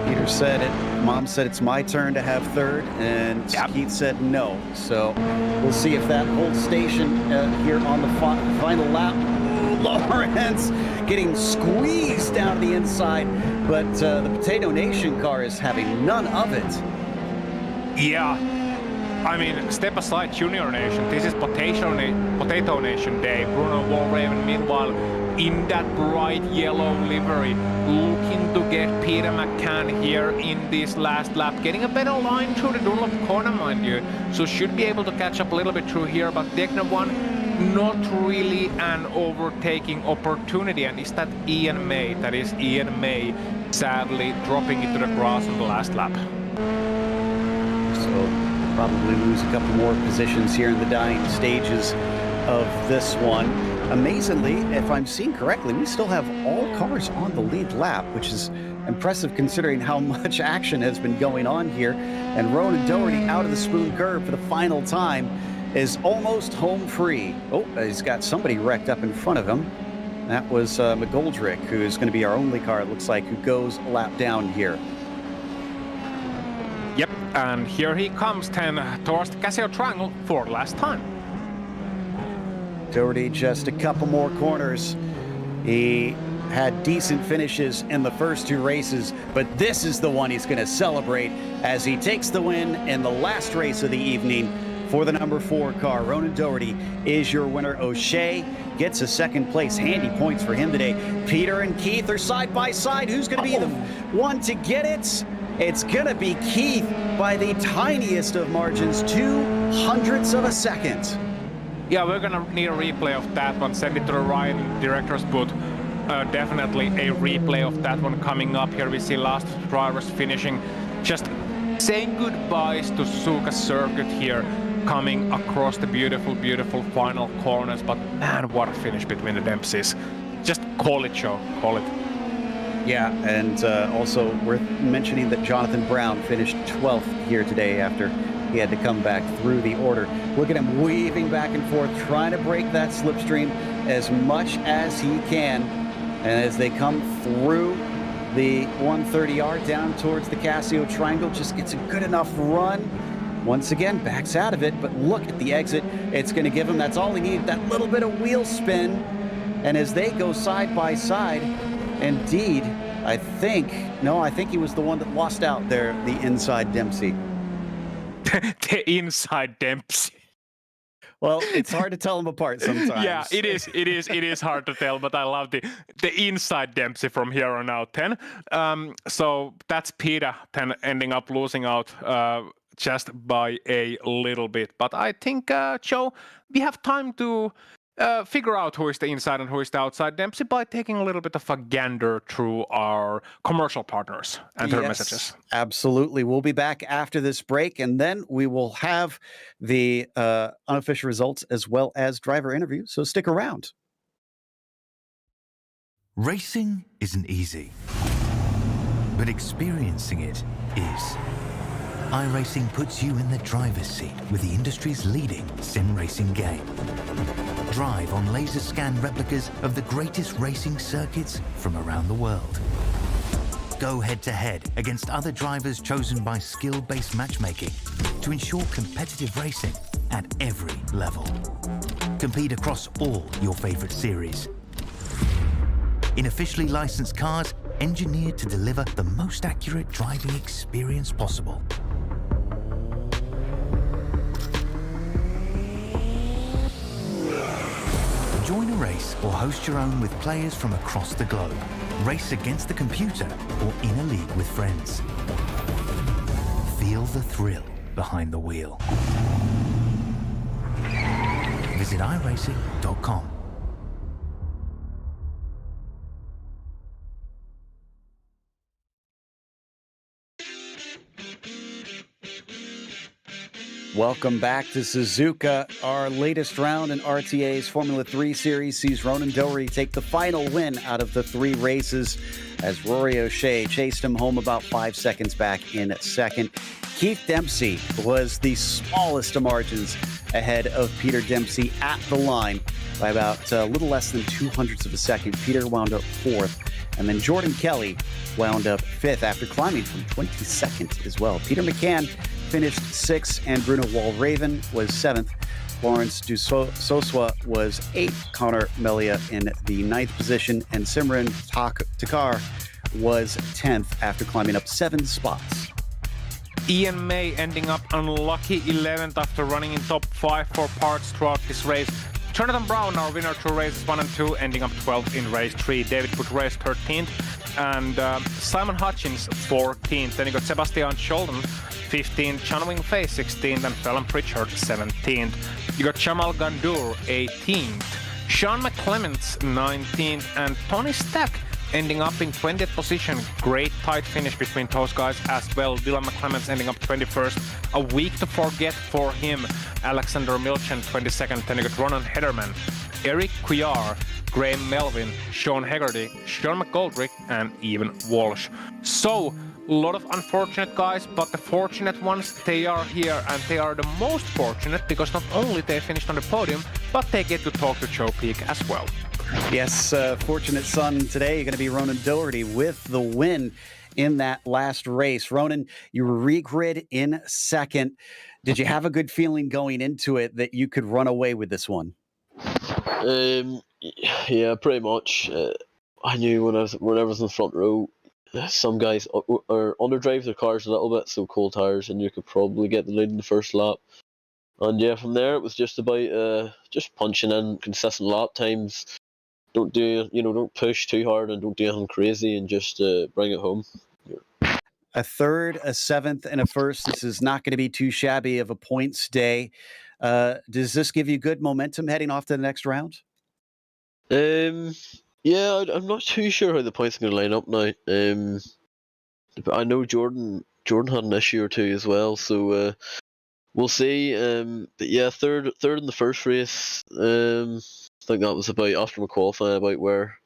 Peter said it. Mom said it's my turn to have third, and Keith said no. So we'll see if that holds station here on the final lap. Lawrence getting squeezed down to the inside, but the Potato Nation car is having none of it. Yeah, I mean, step aside Junior Nation, this is Potato Nation Day. Bruno Walraven, meanwhile, in that bright yellow livery, looking to get Peter McCann here in this last lap, getting a better line through the Dunlop corner, mind you, so should be able to catch up a little bit through here, but Deckner 1, not really an overtaking opportunity. And is that Ian May? That is Ian May, sadly dropping into the grass on the last lap. So probably lose a couple more positions here in the dying stages of this one. Amazingly, if I'm seeing correctly, we still have all cars on the lead lap, which is impressive considering how much action has been going on here. And Ronan Doherty out of the spoon curve for the final time is almost home free. Oh, he's got somebody wrecked up in front of him. That was McGoldrick, who is going to be our only car, it looks like, who goes a lap down here. Yep, and here he comes then towards the Casio Triangle for the last time. Doherty just a couple more corners. He had decent finishes in the first two races, but this is the one he's going to celebrate as he takes the win in the last race of the evening for the number 4 car. Ronan Doherty is your winner. O'Shea gets a second place. Handy points for him today. Peter and Keith are side by side. Who's going to be the one to get it? It's going to be Keith by the tiniest of margins, 0.02 of a second. Yeah, we're going to need a replay of that one. Send it to the Ryan director's booth. Definitely a replay of that one coming up. Here we see last drivers finishing, just saying goodbyes to Suzuka circuit here, coming across the beautiful, beautiful final corners. But man, what a finish between the Dempseys. Just call it, Joe. Call it. Yeah, and also worth mentioning that Jonathan Brown finished 12th here today after he had to come back through the order. Look at him weaving back and forth, trying to break that slipstream as much as he can. And as they come through the 130R down towards the Casio Triangle, just gets a good enough run. Once again, backs out of it, but look at the exit. It's going to give him, that's all he needed, that little bit of wheel spin. And as they go side by side, indeed, I think he was the one that lost out there, the inside Dempsey. The inside Dempsey. Well, it's hard to tell them apart sometimes. Yeah, it is hard to tell, but I love the inside Dempsey from here on out 10. So that's Peter 10 ending up losing out just by a little bit. But I think, Joe, we have time to figure out who is the inside and who is the outside Dempsey by taking a little bit of a gander through our commercial partners and their messages. Absolutely. We'll be back after this break, and then we will have the unofficial results as well as driver interviews. So stick around. Racing isn't easy, but experiencing it is. iRacing puts you in the driver's seat with the industry's leading sim racing game. Drive on laser scan replicas of the greatest racing circuits from around the world. Go head-to-head against other drivers chosen by skill-based matchmaking to ensure competitive racing at every level. Compete across all your favorite series. In officially licensed cars, engineered to deliver the most accurate driving experience possible. Join a race or host your own with players from across the globe. Race against the computer or in a league with friends. Feel the thrill behind the wheel. Visit iRacing.com. Welcome back to Suzuka. Our latest round in RTA's Formula 3 series sees Ronan Doherty take the final win out of the 3 races as Rory O'Shea chased him home about 5 seconds back in second. Keith Dempsey was the smallest of margins ahead of Peter Dempsey at the line by about a little less than 200ths of a second. Peter wound up 4th, and then Jordan Kelly wound up 5th after climbing from 22nd as well. Peter McCann finished 6th, and Bruno Walraven was 7th. Lawrence Dusoswa was 8th. Connor Melia in the 9th position, and Simran Takar was 10th after climbing up 7 spots. Ian May ending up unlucky 11th after running in top 5 for parts throughout this race. Jonathan Brown, our winner through races 1 and 2, ending up 12th in race 3. David Wood raced 13th, and Simon Hutchins 14th. Then you got Sebastian Scholden 15th, Chanwing Fei 16th, and Fallon Pritchard 17th. You got Jamal Gandour 18th, Sean McClements 19th, and Tony Stack ending up in 20th position. Great tight finish between those guys as well. Dylan McClements ending up 21st. A week to forget for him. Alexander Milchen 22nd. Then you got Ronan Hederman, Eric Cuillar, Graham Melvin, Sean Hegarty, Sean McGoldrick, and even Walsh. So, a lot of unfortunate guys, but the fortunate ones, they are here, and they are the most fortunate because not only they finished on the podium, but they get to talk to Joe Peak as well. Yes, fortunate son today, you're going to be Ronan Doherty with the win in that last race. Ronan, you were regrid in 2nd. Did you have a good feeling going into it that you could run away with this one? Yeah, pretty much. I knew when I was in the front row, some guys are underdrive their cars a little bit, so cold tires, and you could probably get the lead in the first lap. And yeah, from there it was just about just punching in consistent lap times. Don't push too hard and don't do anything crazy, and just bring it home. A 3rd, a 7th, and a 1st. This is not going to be too shabby of a points day. Does this give you good momentum heading off to the next round? Yeah, I'm not too sure how the points are going to line up now. But I know Jordan had an issue or two as well, so we'll see. But yeah, third in the first race. I think that was about after my qualifying, about where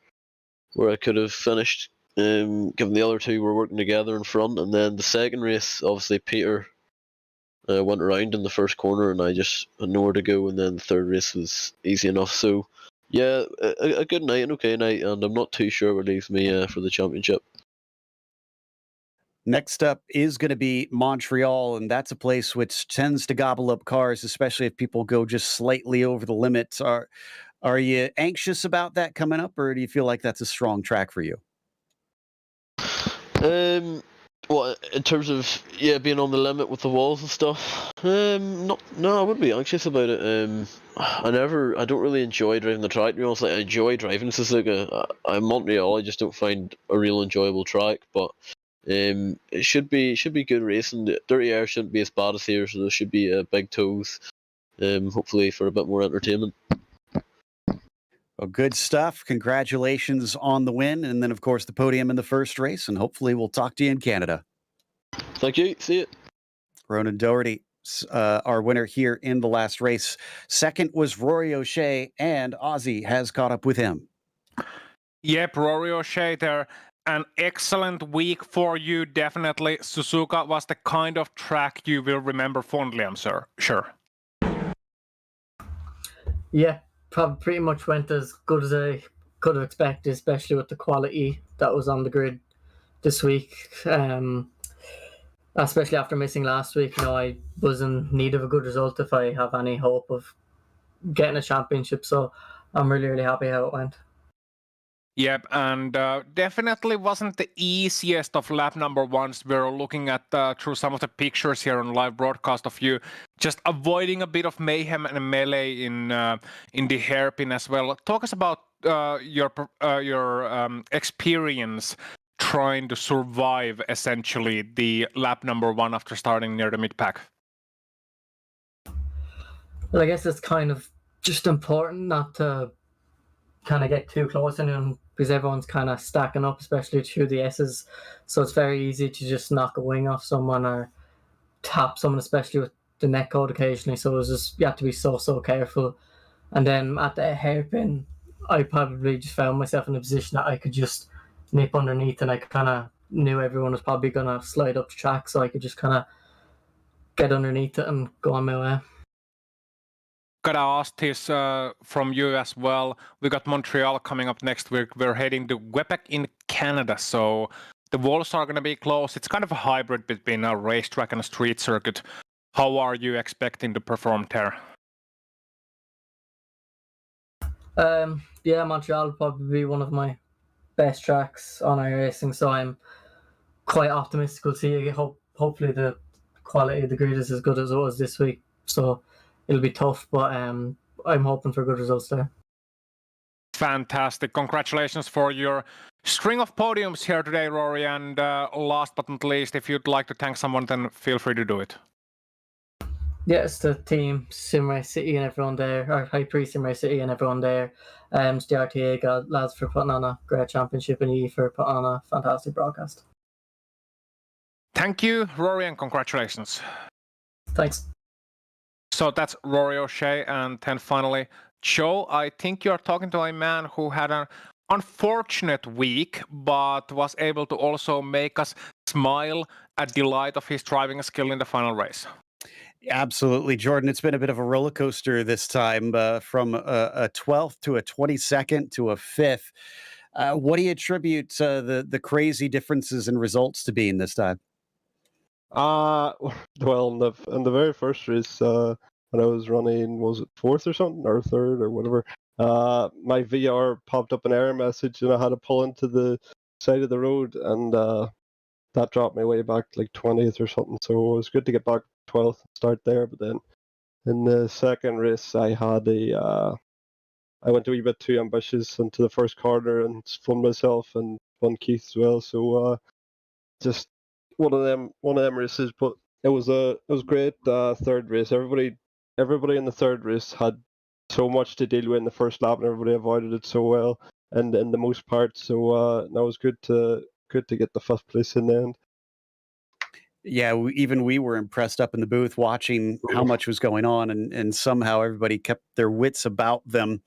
I could have finished. Given the other two were working together in front, and then the second race, obviously Peter went around in the first corner, and I just had nowhere to go. And then the third race was easy enough. So yeah, a good night, an okay night, and I'm not too sure what leaves me for the championship. Next up is going to be Montreal, and that's a place which tends to gobble up cars, especially if people go just slightly over the limits. Are you anxious about that coming up, or do you feel like that's a strong track for you? Well, in terms of being on the limit with the walls and stuff, no, I wouldn't be anxious about it. I don't really enjoy driving the track. To be honest, I enjoy driving Suzuka. I'm Montreal. I just don't find a real enjoyable track, but it should be good racing. The dirty air shouldn't be as bad as here, so there should be big toes. Hopefully for a bit more entertainment. Well, good stuff. Congratulations on the win. And then, of course, the podium in the first race. And hopefully we'll talk to you in Canada. Thank you. See you. Ronan Doherty, our winner here in the last race. Second was Rory O'Shea, and Ozzy has caught up with him. Yep, Rory O'Shea there. An excellent week for you, definitely. Suzuka was the kind of track you will remember fondly, I'm sure. Yeah, probably pretty much went as good as I could have expected, especially with the quality that was on the grid this week. Especially after missing last week, I was in need of a good result if I have any hope of getting a championship. So I'm really, really happy how it went. Yep, and definitely wasn't the easiest of lap number ones. We're looking at through some of the pictures here on live broadcast of you just avoiding a bit of mayhem and melee in the hairpin as well. Talk us about your experience trying to survive essentially the lap number one after starting near the mid pack. Well, I guess it's kind of just important not to kind of get too close to anyone because everyone's kind of stacking up, especially through the S's. So it's very easy to just knock a wing off someone or tap someone, especially with the neck code occasionally. So it was just, you have to be so careful. And then at the hairpin, I probably just found myself in a position that I could just nip underneath, and I kind of knew everyone was probably going to slide up the track, so I could just kind of get underneath it and go on my way. Gotta ask this from you as well. We got Montreal coming up next week. We're heading to Quebec in Canada, so the walls are going to be closed. It's kind of a hybrid between a racetrack and a street circuit. How are you expecting to perform there? Yeah, Montreal will probably be one of my best tracks on iRacing, so I'm quite optimistic we'll see. Hopefully the quality of the grid is as good as it was this week, so it'll be tough, but I'm hoping for good results there. Fantastic. Congratulations for your string of podiums here today, Rory. And last but not least, if you'd like to thank someone, then feel free to do it. Yeah, it's the team, SimRace City and everyone there, or High Pre SimRace City and everyone there. It's the RTA lads for putting on a great championship, and E for putting on a fantastic broadcast. Thank you, Rory, and congratulations. Thanks. So that's Rory O'Shea. And then finally, Joe, I think you're talking to a man who had an unfortunate week, but was able to also make us smile at the light of his driving skill in the final race. Absolutely, Jordan. It's been a bit of a roller coaster this time, from a 12th to a 22nd to a 5th. What do you attribute the crazy differences in results to being this time? Well, in the very first race, when I was running, was it fourth or something, or third or whatever? My VR popped up an error message, and I had to pull into the side of the road, and that dropped me way back like 20th or something. So it was good to get back 12th and start there. But then in the second race, I went a wee bit too ambitious into the first corner and spun myself and spun Keith as well. So just one of them races. But it was great. Third race, everybody in the third race had so much to deal with in the first lap, and everybody avoided it so well, and in the most part. So that was good to get the first place in the end. Yeah, even we were impressed up in the booth watching how much was going on, and somehow everybody kept their wits about them.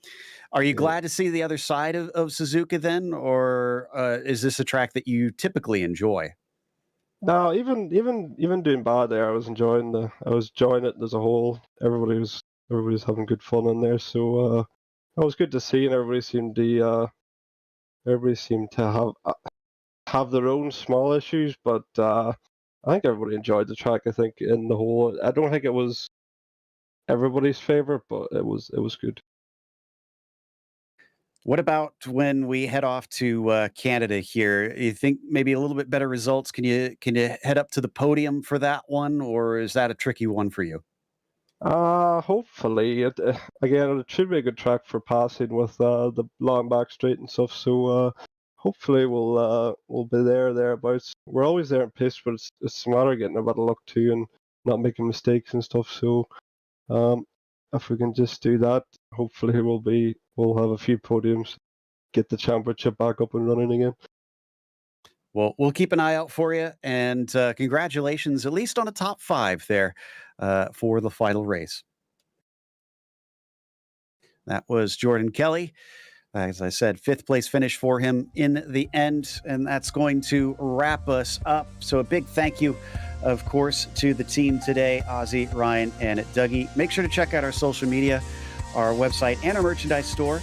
Are you glad to see the other side of Suzuka then, or is this a track that you typically enjoy? No, even doing bad there, I was enjoying it as a whole. Everybody was having good fun in there, so it was good to see, and everybody seemed to have their own small issues, but I think everybody enjoyed the track. I think in the whole, I don't think it was everybody's favorite, but it was good. What about when we head off to Canada here? You think maybe a little bit better results? Can you head up to the podium for that one, or is that a tricky one for you? Hopefully, again, it should be a good track for passing with the long back straight and stuff. So hopefully we'll be thereabouts. We're always there in pace, but it's a matter of getting a bit of luck too and not making mistakes and stuff. So if we can just do that, hopefully we'll have a few podiums, get the championship back up and running again. Well, we'll keep an eye out for you, and congratulations, at least on a top 5 there for the final race. That was Jordan Kelly As I said, 5th place finish for him in the end, and that's going to wrap us up. So a big thank you, of course, to the team today, Ozzy, Ryan, and Dougie. Make sure to check out our social media, our website, and our merchandise store.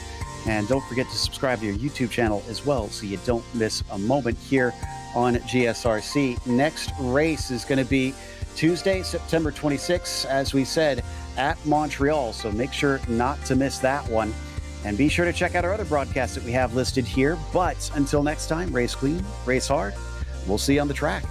And don't forget to subscribe to your YouTube channel as well so you don't miss a moment here on GSRC. Next race is going to be Tuesday, September 26th, as we said, at Montreal. So make sure not to miss that one. And be sure to check out our other broadcasts that we have listed here. But until next time, race clean, race hard. We'll see you on the track.